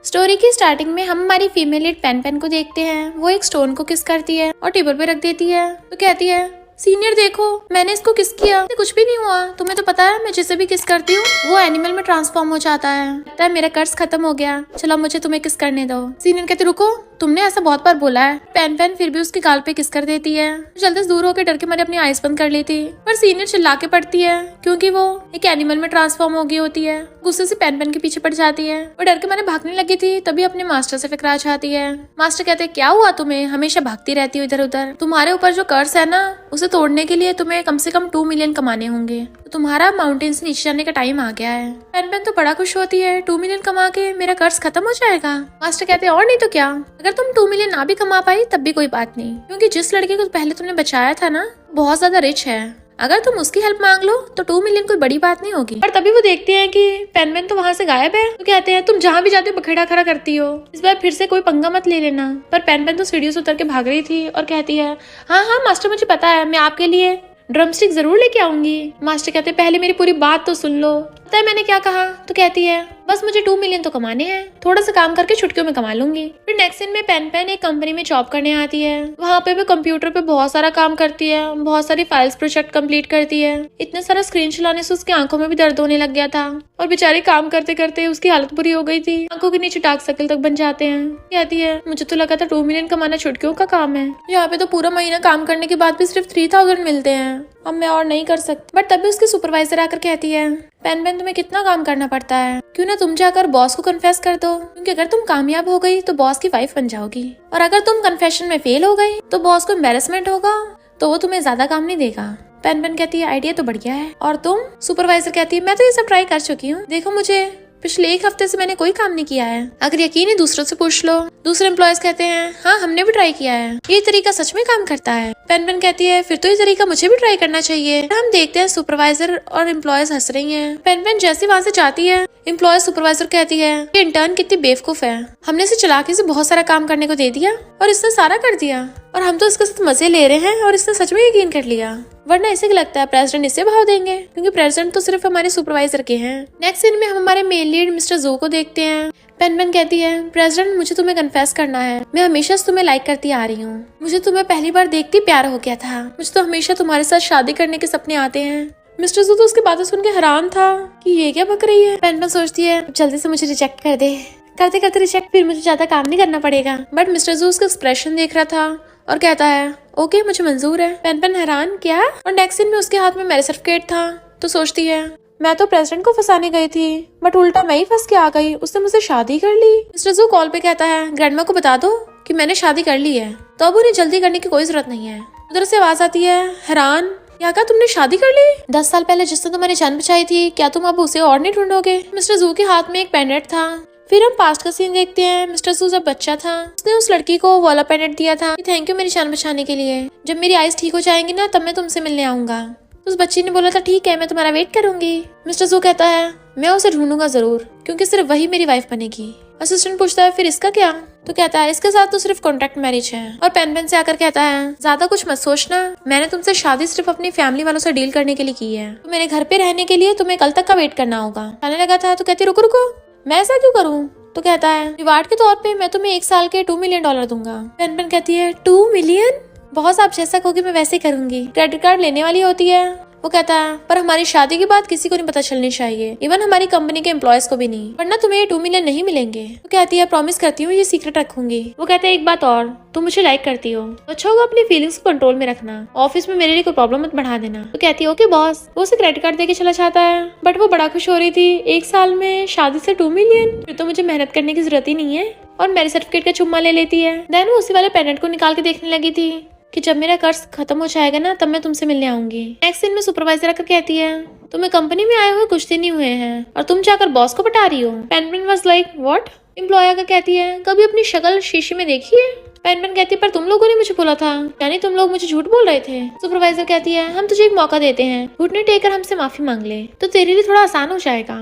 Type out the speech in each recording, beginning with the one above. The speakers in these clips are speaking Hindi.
स्टोरी की स्टार्टिंग में हम हमारी फीमेल लीड पेन पेन को देखते हैं। वो एक स्टोन को किस करती है और टेबल पे रख देती है। तो कहती है, सीनियर देखो मैंने इसको किस किया, कुछ भी नहीं हुआ। तुम्हें तो पता है मैं जिसे भी किस करती हूँ वो एनिमल में ट्रांसफॉर्म हो जाता है। लगता है मेरा कर्ज खत्म हो गया, चलो मुझे तुम्हें किस करने दो। सीनियर कहते, रुको, तुमने ऐसा बहुत बार बोला है। पेन पेन फिर भी उसके गाल पे किस कर देती है। जल्दी से दूर होकर डर के मारे अपनी आईज बंद कर लेती, पर सीनियर चिल्ला के पड़ती है क्योंकि वो एक एनिमल में ट्रांसफॉर्म हो गई होती है। गुस्से से पेन पेन के पीछे पड़ जाती है। वो डर के मारे भागने लगी थी, तभी अपने मास्टर से टकरा जाती है। मास्टर कहते हैं, क्या हुआ तुम्हें, हमेशा भागती रहती हो इधर उधर। तुम्हारे ऊपर जो कर्ज है ना उसे तोड़ने के लिए तुम्हें कम से कम 2 मिलियन कमाने होंगे। तो तुम्हारा माउंटेन से नीचे जाने का टाइम आ गया है। पेन पेन तो बड़ा खुश होती है, 2 मिलियन कमा के मेरा कर्ज खत्म हो जाएगा। मास्टर कहते हैं, और नहीं तो क्या, अगर तुम 2 मिलियन ना भी कमा पाई तब भी कोई बात नहीं, क्योंकि जिस लड़के को पहले तुमने बचाया था ना बहुत ज्यादा रिच है। अगर तुम उसकी हेल्प मांग लो तो 2 मिलियन कोई बड़ी बात नहीं होगी। पर तभी वो देखते हैं कि पेन पेन तो वहाँ से गायब है। तो कहते हैं, तुम जहाँ भी जाते हो बखेड़ा खड़ा करती हो, इस बार फिर से कोई पंगा मत ले लेना। पर पेन पेन तो सीढ़ियों से उतर के भाग रही थी और कहती है, हाँ हाँ मास्टर मुझे पता है, मैं आपके लिए ड्रमस्टिक जरूर लेके आऊंगी। मास्टर कहते हैं, पहले मेरी पूरी बात तो सुन लो, पता है मैंने क्या कहा। तो कहती है, बस मुझे 2 मिलियन तो कमाने हैं, थोड़ा सा काम करके छुट्टियों में कमा लूंगी। फिर नेक्स्ट सीन में पेन पेन एक कंपनी में जॉब करने आती है। वहाँ पे भी कंप्यूटर पे बहुत सारा काम करती है, बहुत सारी फाइल्स प्रोजेक्ट कंप्लीट करती है। इतना सारा स्क्रीन चलाने से उसकी आंखों में भी दर्द होने लग गया था और बेचारी काम करते करते उसकी हालत बुरी हो गई थी। आंखों के नीचे डार्क सर्कल तक बन जाते हैं। कहती है, मुझे तो लगा था 2 मिलियन कमाना छुट्टियों का काम है, यहाँ पे तो पूरा महीना काम करने के बाद भी सिर्फ 3000 मिलते हैं। अब मैं और नहीं कर सकती। बट तभी उसकी सुपरवाइजर आकर कहती है, पेन पेन तुम्हें कितना काम करना पड़ता है, क्यों ना तुम जाकर बॉस को कन्फेस कर दो, क्योंकि अगर तुम कामयाब हो गई तो बॉस की वाइफ बन जाओगी, और अगर तुम कन्फेशन में फेल हो गई तो बॉस को एम्बेरसमेंट होगा, तो वो तुम्हें ज्यादा काम नहीं देगा। पेन पेन कहती है, आइडिया तो बढ़िया है। और तुम? सुपरवाइजर कहती है, मैं तो ये सब ट्राई कर चुकी हूँ, देखो मुझे पिछले 1 हफ्ते से मैंने कोई काम नहीं किया है, अगर यकीन है दूसरों से पूछ लो। दूसरे एम्प्लॉयज कहते हैं, हाँ हमने भी ट्राई किया है, ये तरीका सच में काम करता है। पेन पेन कहती है, फिर तो ये तरीका मुझे भी ट्राई करना चाहिए। हम देखते हैं सुपरवाइजर और एम्प्लॉयज हंस रही हैं। पेन पेन जैसे वहाँ से जाती है, एम्प्लॉय सुपरवाइजर कहती है, ये इंटर्न कितनी बेवकूफ है, हमने इसे चालाकी से बहुत सारा काम करने को दे दिया और इसने सारा कर दिया, और हम तो इसके साथ मजे ले रहे हैं और इसने सच में यकीन कर लिया। वरना इसे लगता है प्रेसिडेंट इसे भाव देंगे, क्योंकि प्रेसिडेंट तो सिर्फ हमारे सुपरवाइजर के हैं। नेक्स्ट सीन में हम हमारे मेल लीड मिस्टर जू को देखते हैं। पेन पेन कहती है, प्रेसिडेंट मुझे तुम्हें कन्फेस करना है, मैं हमेशा से तुम्हें लाइक करती आ रही हूँ। मुझे तुम्हें पहली बार देखती प्यार हो गया था, मुझे तो हमेशा तुम्हारे साथ शादी करने के सपने आते हैं। मिस्टर जू तो उसकी बातें सुन के हैरान था कि ये क्या बक रही है। पेन पेन सोचती है, जल्दी से मुझे रिजेक्ट कर दे, करते करते रिजेक्ट, फिर मुझे ज्यादा काम नहीं करना पड़ेगा। बट मिस्टर जू उसका एक्सप्रेशन देख रहा था और कहता है, ओके मुझे मंजूर है। पेन पेन हैरान, क्या? और नेक्स्ट सीन में उसके हाथ में मैरिज सर्टिफिकेट था। तो सोचती है, मैं तो प्रेसिडेंट को फंसाने गई थी, बट उल्टा मैं ही फंस के आ गई, उसने मुझसे शादी कर ली। मिस्टर जू कॉल पे कहता है, ग्रैंडमा को बता दो कि मैंने शादी कर ली है, तो अब उन्हें जल्दी करने की कोई जरूरत नहीं है। उधर से आवाज आती है, हैरान, क्या कहा तुमने शादी कर ली? 10 साल पहले जिसने तुम्हारी जान बचाई थी, क्या तुम अब उसे और नहीं ढूंढोगे? मिस्टर जू के हाथ में एक पेंडेंट था। फिर हम पास्ट का सीन देखते हैं। मिस्टर जू जब बच्चा था उसने उस लड़की को वाला पेंडेंट दिया था, थैंक यू मेरी जान बचाने के लिए, जब मेरी आइज ठीक हो जाएंगी ना तब मैं तुमसे मिलने आऊंगा। तो उस बच्ची ने बोला था, ठीक है मैं तुम्हारा वेट करूंगी। मिस्टर जू कहता है, मैं उसे ढूंढूंगा जरूर, क्योंकि सिर्फ वही मेरी वाइफ बनेगी। असिस्टेंट पूछता है, फिर इसका क्या? तो कहता है, इसके साथ तो सिर्फ कॉन्ट्रैक्ट मैरिज है। और पेन पेन से आकर कहता है, ज्यादा कुछ मत सोचना, मैंने तुमसे शादी सिर्फ अपनी फैमिली वालों से डील करने के लिए की है, तो मेरे घर पे रहने के लिए तुम्हें कल तक का वेट करना होगा। आने लगा था तो कहती, रुको रुको, मैं ऐसा क्यों करूँ? तो कहता है, रिवार्ड के तौर पे मैं तुम्हें 1 साल के $2 मिलियन दूंगा। पेन पेन कहती है, 2 मिलियन? बहुत, आप जैसा कहोगे मैं वैसे करूंगी। क्रेडिट कार्ड लेने वाली होती है। वो कहता है, पर हमारी शादी के बाद किसी को नहीं पता चलनी चाहिए, इवन हमारी कंपनी के एम्प्लॉयज को भी नहीं, वरना तुम्हें ये 2 मिलियन नहीं मिलेंगे। वो कहती है, प्रॉमिस करती हूँ ये सीक्रेट रखूंगी। वो कहता है, एक बात और, तुम मुझे लाइक करती हो, अच्छा होगा अपनी फीलिंग्स को कंट्रोल में रखना, ऑफिस में मेरे लिए कोई प्रॉब्लम मत बढ़ा देना। तो कहती है, ओके बॉस। वो उसे क्रेडिट कार्ड देके चला जाता है, बट वो बड़ा खुश हो रही थी, 1 साल में शादी से 2 मिलियन, फिर तो मुझे मेहनत करने की जरूरत ही नहीं है। और मैरिज सर्टिफिकेट का चुम्मा ले लेती है। देन वो उसी वाले पेंडेंट को निकाल के देखने लगी थी कि जब मेरा कर्ज खत्म हो जाएगा ना तब मैं तुमसे मिलने आऊंगी। नेक्स्ट दिन में सुपरवाइजर आकर कहती है, तुम्हें कंपनी में आए हुए कुछ दिन ही हुए हैं और तुम जाकर बॉस को पटा रही हो। Pen pen was like, what? Employee आकर कहती है, कभी अपनी शक्ल शीशे में देखी है? पेन पेन कहती है, पर तुम लोगों ने मुझे बोला था, यानी तुम लोग मुझे झूठ बोल रहे थे। सुपरवाइजर कहती है, हम तुझे एक मौका देते हैं, घुटने टेक कर हमसे माफी मांग ले तो तेरे लिए थोड़ा आसान हो जाएगा।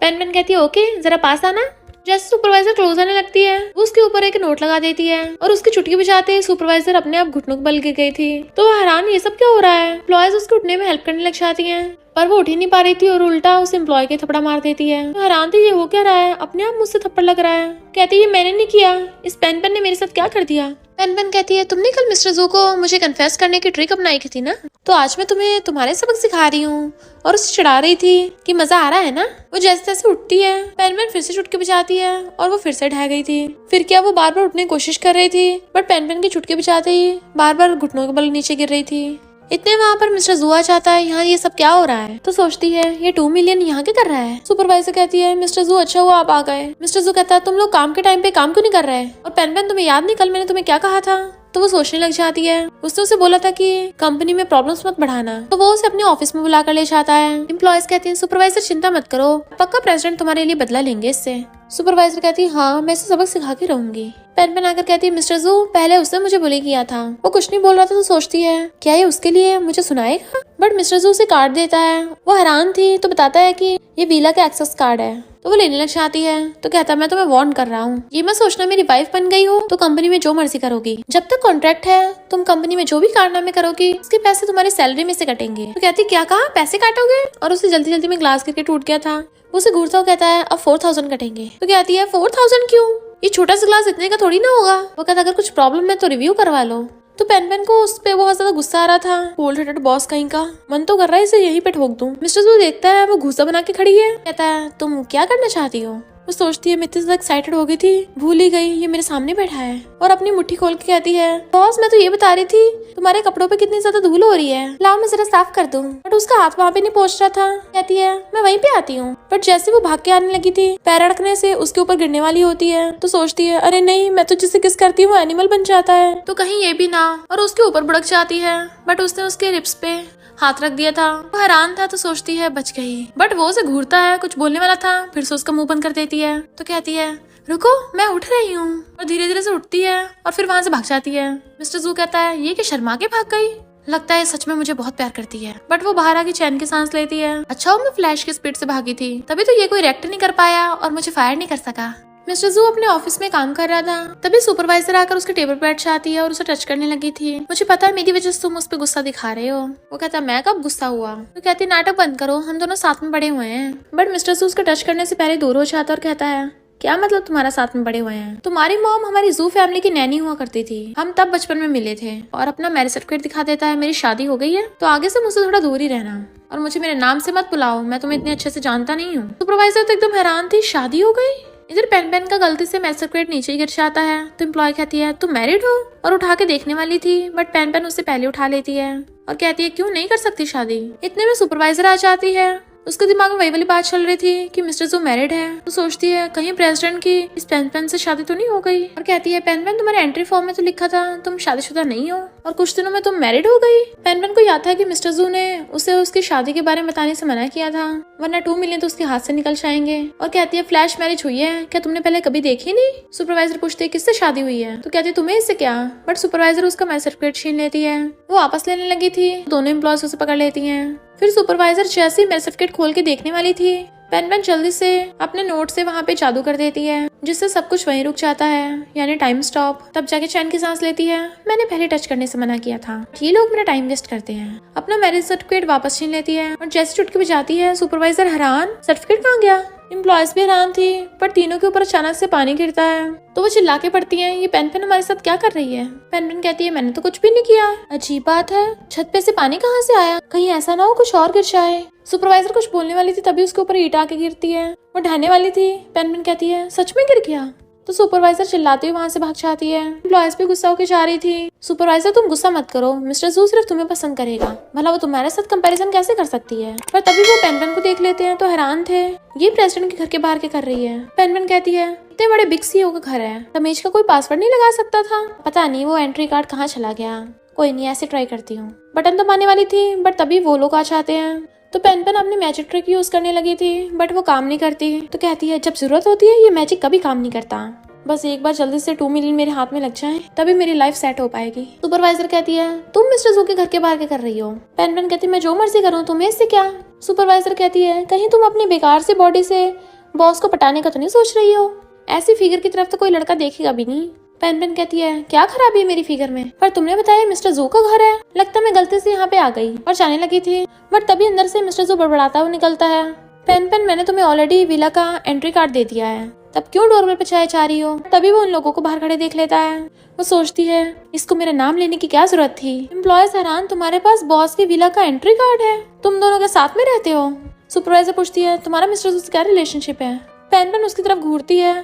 पेन पेन कहती है, ओके जरा पास आना। जैसे सुपरवाइजर क्लोज आने लगती है वो उसके ऊपर एक नोट लगा देती है और उसकी चुटकी बजाते सुपरवाइजर अपने आप घुटनों बल गिर गई थी। तो वो हैरान ये सब क्या हो रहा है। एम्प्लॉयज उसके उठने में हेल्प करने लग जाती है पर वो उठ ही नहीं पा रही थी और उल्टा उस एम्प्लॉय के थप्पड़ मार देती है। तो हैरान थी ये हो क्या रहा है, अपने आप मुझसे थप्पड़ लग रहा है। कहती है मैंने नहीं किया, इस पेन पेन ने मेरे साथ क्या कर दिया। पेन कहती है तुमने कल मिस्टर जू को मुझे कन्फेस करने की ट्रिक अपनाई की थी ना, तो आज मैं तुम्हें तुम्हारे सबक सिखा रही हूँ। और उसे चिढ़ा रही थी कि मजा आ रहा है ना। वो जैसे तैसे उठती है, पेन फिर से चुटकी बजाती है और वो फिर से ढह गई थी। फिर क्या वो बार बार उठने की कोशिश कर रही थी बट पेन की चुटकी बजाते ही बार बार घुटनों के बल नीचे गिर रही थी। इतने वहाँ पर मिस्टर जू आ जाता है, यहाँ ये सब क्या हो रहा है। तो सोचती है ये 2 मिलियन यहाँ क्या कर रहा है। सुपरवाइजर कहती है मिस्टर जू अच्छा हुआ आप आ गए। मिस्टर जू कहता है तुम लोग काम के टाइम पे काम क्यों नहीं कर रहे। और पेन तुम्हें याद नहीं कल मैंने तुम्हें क्या कहा था। तो वो सोचने लग जाती है, उसने उसे बोला था कि कंपनी में प्रॉब्लम्स मत बढ़ाना। तो वो उसे अपने ऑफिस में बुलाकर ले जाता है। एम्प्लॉयज कहती हैं सुपरवाइजर चिंता मत करो, पक्का प्रेसिडेंट तुम्हारे लिए बदला लेंगे इससे। सुपरवाइजर कहती है हाँ मैं इसे सबक सिखा के रहूंगी। पेन आकर कहती है मिस्टर जू पहले उसने मुझे बुली किया था। वो कुछ नहीं बोल रहा था तो सोचती है क्या ये उसके लिए मुझे सुनाएगा। बट मिस्टर जू उसे कार्ड देता है। वो हैरान थी तो बताता है कि ये वीला का एक्सेस कार्ड है। तो वो लेने लग जाती है तो कहता है मैं तुम्हें वार्न कर रहा हूँ, ये मत सोचना मेरी वाइफ बन गई हो तो कंपनी में जो मर्जी करोगी। जब तक कॉन्ट्रैक्ट है तुम कंपनी में जो भी कारनामे करोगी उसके पैसे तुम्हारी सैलरी में से कटेंगे। तो कहती क्या कहा पैसे काटोगे। और उसे जल्दी जल्दी में ग्लास गिर के टूट गया था। वो उसे घूरता हुआ कहता है अब 4000 कटेंगे। तो कहती है 4000 क्यों, ये छोटा सा ग्लास इतने का थोड़ी ना होगा। वो कहता अगर कुछ प्रॉब्लम है तो रिव्यू करवा लो। तो पेन को उस पे बहुत ज्यादा गुस्सा आ रहा था। कोल्ड हेडेड बॉस कहीं का, मन तो कर रहा है इसे यहीं पे ठोक दूं। मिस्टर जू देखता है वो घूसा बना के खड़ी है। कहता है तुम क्या करना चाहती हो। वो सोचती है मैं इतनी ज्यादा एक्साइटेड हो गई थी भूल ही गई ये मेरे सामने बैठा है। और अपनी मुट्ठी खोल के कहती है बॉस मैं तो ये बता रही थी तुम्हारे कपड़ों पे कितनी ज्यादा धूल हो रही है, लाओ मैं जरा साफ कर दूं। बट उसका हाथ वहाँ पे नहीं पहुंच रहा था। कहती है मैं वहीं पे आती हूँ। बट जैसे वो भाग के आने लगी थी पैर अड़कने से उसके ऊपर गिरने वाली होती है। तो सोचती है अरे नहीं मैं तो जिसे किस करती हूँ एनिमल बन जाता है, तो कहीं ये भी ना। और उसके ऊपर बुड़क जाती है बट उसने उसके रिप्स पे हाथ रख दिया था। वो हैरान था तो सोचती है बच गई। बट वो उसे घूरता है, कुछ बोलने वाला था फिर से उसका मुंह बंद कर देती है। तो कहती है रुको मैं उठ रही हूँ। और धीरे धीरे से उठती है और फिर वहाँ से भाग जाती है। मिस्टर जू कहता है ये क्या शर्मा के भाग गई, लगता है सच में मुझे बहुत प्यार करती है। बट वो बाहर आके चैन की सांस लेती है। अच्छा हो मैं फ्लैश की स्पीड से भागी थी, तभी तो ये कोई रिएक्ट नहीं कर पाया और मुझे फायर नहीं कर सका। मिस्टर जू अपने ऑफिस में काम कर रहा था तभी सुपरवाइजर आकर उसके टेबल पर बैठ जाती है और उसे टच करने लगी थी। मुझे पता है मेरी वजह से तुम उस पर गुस्सा दिखा रहे हो। वो कहता है मैं कब गुस्सा हुआ। तो कहती नाटक बंद करो हम दोनों साथ में बड़े हुए हैं। बट मिस्टर जू उसके टच करने से पहले दूर हो जाता और कहता है क्या मतलब तुम्हारा साथ में बड़े हुए हैं, तुम्हारी मॉम हमारी जू फैमिली की नैनी हुआ करती थी, हम तब बचपन में मिले थे। और अपना मैरिज सर्टिफिकेट दिखा देता है, मेरी शादी हो गई है तो आगे से मुझसे थोड़ा दूर ही रहना और मुझे मेरे नाम से मत बुलाओ, मैं तुम्हें इतने अच्छे से जानता नहीं हूँ। सुपरवाइजर तो एकदम हैरान थी, शादी हो गई। इधर पेन का गलती से मैरिज सर्टिफिकेट नीचे गिर जाता है तो एम्प्लॉय कहती है तुम मैरिड हो, और उठा के देखने वाली थी बट पेन उससे पहले उठा लेती है और कहती है क्यों नहीं कर सकती शादी। इतने में सुपरवाइजर आ जाती है। उसके दिमाग में वही वाली बात चल रही थी कि मिस्टर जू मैरिड है। तो सोचती है कहीं प्रेसिडेंट की इस पेन से शादी तो नहीं हो गई। और कहती है पेन तुम्हारे एंट्री फॉर्म में तो लिखा था तुम शादीशुदा नहीं हो और कुछ दिनों में तुम मैरिड हो गई। पेन को याद था कि मिस्टर जू ने उसे उसकी शादी के बारे में बताने से मना किया था वरना 2 मिलियन तो उसके हाथ से निकल जाएंगे। और कहती है फ्लैश मैरिज हुई है क्या तुमने पहले कभी देखी नहीं। सुपरवाइजर पूछते किससे शादी हुई है। तो कहती है तुम्हें इससे क्या। बट सुपरवाइजर उसका मैरिज सर्टिफिकेट छीन लेती है। वो वापस लेने लगी थी, दोनों एम्प्लॉयज उसे पकड़ लेती है। फिर सुपरवाइजर जैसे ही मैरिज सर्टिफिकेट खोल के देखने वाली थी पेन जल्दी से अपने नोट से वहाँ पे जादू कर देती है जिससे सब कुछ वहीं रुक जाता है, यानी टाइम स्टॉप। तब जाके चैन की सांस लेती है, मैंने पहले टच करने से मना किया था, ये लोग मेरा टाइम वेस्ट करते हैं। अपना मैरिज सर्टिफिकेट वापस छीन लेती है और जैसे चुटकी बजाती है सुपरवाइजर हैरान सर्टिफिकेट कहाँ गया। एम्प्लॉयज भी हैरान थी पर तीनों के ऊपर अचानक से पानी गिरता है तो वो चिल्ला के पड़ती है ये पेन हमारे साथ क्या कर रही है। पेन कहती है मैंने तो कुछ भी नहीं किया, अजीब बात है छत पे से पानी कहाँ से आया, कहीं ऐसा ना हो कुछ और गिर जाए। सुपरवाइजर कुछ बोलने वाली थी तभी उसके ऊपर ईंट आके गिरती है। वो ढहने वाली थी, पेन कहती है सच में गिर गया। तो सुपरवाइजर चिल्लाते हुए वहाँ से भाग जाती है। एम्प्लॉयज भी गुस्सा होकर जा रही थी। सुपरवाइजर तुम गुस्सा मत करो, मिस्टर जू सिर्फ तुम्हें पसंद करेगा, भला वो तुम्हारे साथ कंपैरिजन कैसे कर सकती है। पर तभी वो पेन को देख लेते हैं तो हैरान थे, ये प्रेसिडेंट के घर के बाहर क्या कर रही है। पेन कहती है इतने बड़े बिग सीईओ का घर है, तमीज का कोई पासवर्ड नहीं लगा सकता था, पता नहीं वो एंट्री कार्ड कहाँ चला गया, कोई नहीं ऐसे ट्राई करती हूँ। बटन दबाने वाली थी बट तभी वो लोग आ जाते हैं। तो पेन अपनी मैजिक ट्रिक यूज करने लगी थी बट वो काम नहीं करती। तो कहती है जब जरूरत होती है ये मैजिक कभी काम नहीं करता, बस एक बार जल्दी से 2 मिलियन मेरे हाथ में लग जाए तभी मेरी लाइफ सेट हो पाएगी। सुपरवाइजर कहती है तुम मिस्टर जू के घर के बाहर क्या कर रही हो। पेन कहती है मैं जो मर्जी करूँ तुम्हें इससे क्या। सुपरवाइजर कहती है कहीं तुम अपनी बेकार से बॉडी से बॉस को पटाने का तो नहीं सोच रही हो। ऐसी फिगर की तरफ तो कोई लड़का देखेगा भी नहीं। पेन पेन कहती है क्या खराबी है मेरी फिगर में, पर तुमने बताया मिस्टर जू का घर है, लगता मैं गलती से यहाँ पे आ गई और जाने लगी थी। बट तभी अंदर से मिस्टर जू बड़बड़ाता हुआ निकलता है, पेन पेन मैंने तुम्हें ऑलरेडी विला का एंट्री कार्ड दे दिया है, तब क्यों डोरबेल पे चाह रही हो। तभी वो उन लोगों को बाहर खड़े देख लेता है। वो सोचती है इसको मेरा नाम लेने की क्या जरूरत थी। एम्प्लॉयज हैरान, तुम्हारे पास बॉस की विला का एंट्री कार्ड है, तुम दोनों के साथ में रहते हो। सुपरवाइजर पूछती है तुम्हारा मिस्टर जू से क्या रिलेशनशिप है। पेन पेन उसकी तरफ घूरती है,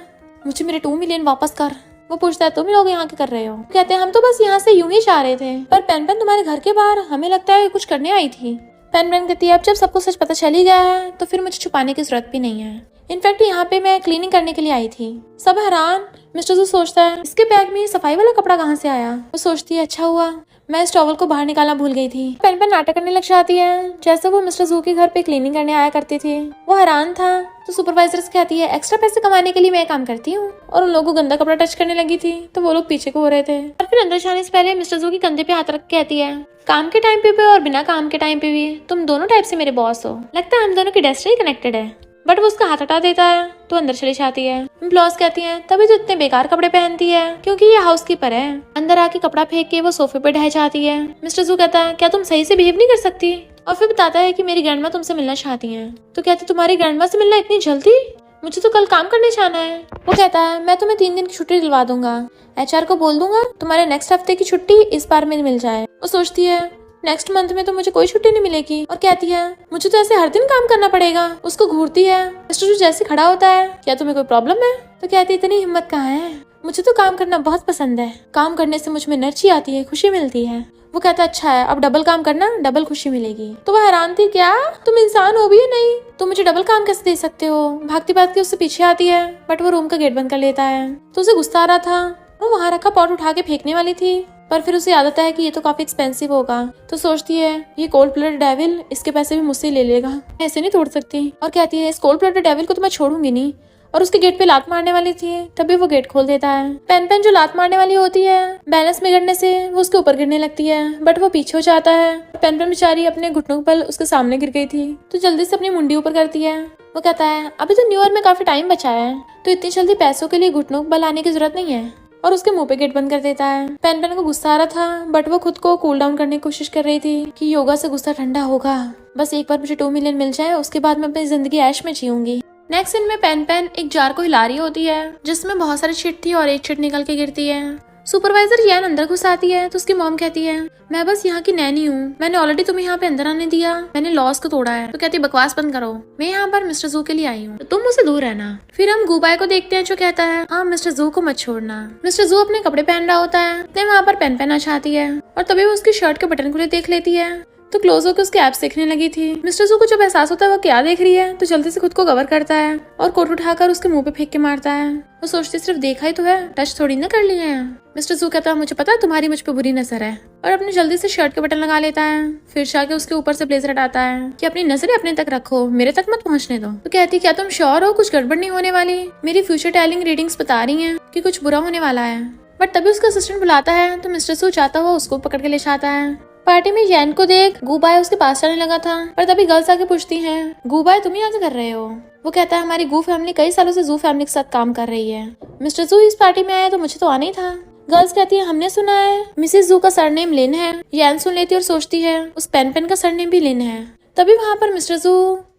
मुझे मेरे 2 मिलियन वापस कर। वो पूछता है तुम लोग यहाँ के कर रहे हो। कहते हैं हम तो बस यहाँ से यूं ही जा रहे थे, पर पेन पेन तुम्हारे घर के बाहर हमें लगता है कुछ करने आई थी। पेन पेन कहती है अब जब सबको सच पता चल ही गया है तो फिर मुझे छुपाने की जरूरत भी नहीं है। इनफैक्ट यहाँ पे मैं क्लीनिंग करने के लिए आई थी। सब हैरान। मिस्टर जू सोचता है इसके बैग में सफाई वाला कपड़ा कहाँ से आया। वो सोचती है अच्छा हुआ मैं इस टॉवल को बाहर निकालना भूल गई थी। पेन पेन नाटक करने लग जाती है जैसे वो मिस्टर जू के घर पे क्लीनिंग करने आया करती थी। वो हैरान था तो सुपरवाइजर से कहती है एक्स्ट्रा पैसे कमाने के लिए मैं काम करती हूँ, और उन लोगों को गंदा कपड़ा टच करने लगी थी तो वो लोग पीछे को हो रहे थे। और फिर अंदर जाने से पहले मिस्टर जू के कंधे पे हाथ रख के कहती है काम के टाइम पे भी और बिना काम के टाइम पे भी तुम दोनों टाइप से मेरे बॉस हो, लगता है हम दोनों की डेस्टिनी कनेक्टेड है। बट वो उसका हाथ हटा देता है तो अंदर चली जाती है। एम्प्लॉयज कहती हैं तभी तो इतने बेकार कपड़े पहनती है क्योंकि ये हाउसकीपर है। अंदर आके कपड़ा फेंक के वो सोफे पे ढह जाती है। मिस्टर जू कहता है क्या तुम सही से बिहेव नहीं कर सकती, और फिर बताता है कि मेरी ग्रैंडमा तुमसे मिलना चाहती हैं। तो कहती तुम्हारी ग्रैंडमा से मिलना इतनी जल्दी, मुझे तो कल काम करने जाना है। वो कहता है मैं तुम्हें 3 दिन की छुट्टी दिलवा दूंगा, HR को बोल दूंगा तुम्हारे नेक्स्ट हफ्ते की छुट्टी इस बार में मिल जाए। वो सोचती है नेक्स्ट मंथ में तो मुझे कोई छुट्टी नहीं मिलेगी, और कहती है मुझे तो ऐसे हर दिन काम करना पड़ेगा। उसको घूरती है। मिस्टर जू जैसे खड़ा होता है क्या तुम्हें कोई प्रॉब्लम है। तो कहती है इतनी हिम्मत कहाँ है, मुझे तो काम करना बहुत पसंद है, काम करने से मुझ में एनर्जी आती है, खुशी मिलती है। वो कहता है अच्छा है अब डबल काम करना, डबल खुशी मिलेगी। तो वो हैरान थी क्या तुम इंसान हो भी या नहीं, तुम मुझे डबल काम कैसे दे सकते हो। भागती भागती उससे पीछे आती है बट वो रूम का गेट बंद कर लेता है। तो उसे गुस्सा आ रहा था, वो वहाँ रखा पॉट उठा के फेंकने वाली थी, पर फिर उसे याद आता है कि ये तो काफी एक्सपेंसिव होगा। तो सोचती है ये कोल्ड ब्लडेड डेविल इसके पैसे भी मुझसे ले लेगा, ऐसे नहीं तोड़ सकती। और कहती है इस कोल्ड ब्लडेड डेविल को तो मैं छोड़ूंगी नहीं, और उसके गेट पे लात मारने वाली थी तभी वो गेट खोल देता है। पेन पेन जो लात मारने वाली होती है बैलेंस बिगड़ने से वो उसके ऊपर गिरने लगती है, बट वो पीछे हो जाता है। पेन पेन बेचारी अपने घुटनों पर उसके सामने गिर गई थी तो जल्दी से अपनी मुंडी ऊपर करती है। वो कहता है अभी तो न्यू ईयर में काफी टाइम बचा है, तो इतनी जल्दी पैसों के लिए घुटनों पर लाने की जरूरत नहीं है, और उसके मुंह पे गेट बंद कर देता है। पेन पेन को गुस्सा आ रहा था बट वो खुद को कूल डाउन करने की कोशिश कर रही थी कि योगा से गुस्सा ठंडा होगा, बस एक बार मुझे 2 मिलियन मिल जाए उसके बाद मैं अपनी जिंदगी ऐश में जीऊंगी। नेक्स्ट सीन में पेन पेन एक जार को हिला रही होती है जिसमें बहुत सारी चिट थी और एक चिट निकल के गिरती है। सुपरवाइजर यान अंदर घुस आती है तो उसकी मॉम कहती है मैं बस यहाँ की नैनी हूँ, मैंने ऑलरेडी तुम्हें यहाँ पे अंदर आने दिया, मैंने लॉस को तोड़ा है। तो कहती है बकवास बंद करो, मैं यहाँ पर मिस्टर जू के लिए आई हूँ, तो तुम मुझसे दूर रहना। फिर हम गुबाई को देखते हैं जो कहता है हाँ मिस्टर जू को मत छोड़ना। मिस्टर जू अपने कपड़े पहन रहा होता है, वहाँ पर पेन पेन आ जाती है और तभी वो उसकी शर्ट के बटन खुले देख लेती है तो क्लोज होकर उसके एप्स देखने लगी थी। मिस्टर जू को जब एहसास होता है वो क्या देख रही है तो जल्दी से खुद को कवर करता है और कोट उठाकर उसके मुंह पे फेंक के मारता है। वो सोचती सिर्फ देखा ही तो है, टच थोड़ी ना कर लिए हैं। मिस्टर जू कहता है मुझे पता है तुम्हारी मुझ पे बुरी नजर है, और अपने जल्दी से शर्ट के बटन लगा लेता है। फिर जाके उसके ऊपर से ब्लेजर हटाता है कि अपनी नजरें अपने तक रखो, मेरे तक मत पहुंचने दो। तो कहती क्या तुम श्योर हो कुछ गड़बड़ नहीं होने वाली, मेरी फ्यूचर टेलिंग रीडिंग्स बता रही है कि कुछ बुरा होने वाला है। बट तभी उसका असिस्टेंट बुलाता है तो मिस्टर जू जाता हुआ उसको पकड़ के ले जाता है। पार्टी में यैन को देख गुबाई उसके पास जाने लगा था, पर तभी गर्ल्स आके पूछती हैं गुबाई तुम यहाँ क्या कर रहे हो। वो कहता है हमारी गू फैमिली कई सालों से जू फैमिली के साथ काम कर रही है, मिस्टर जू इस पार्टी में आया तो मुझे तो आना ही था। गर्ल्स कहती है हमने सुना है मिसेस जू का सरनेम लिन है। यैन सुन लेती है और सोचती है उस पेन पेन का सरनेम भी लिन है। तभी वहाँ पर मिस्टर जू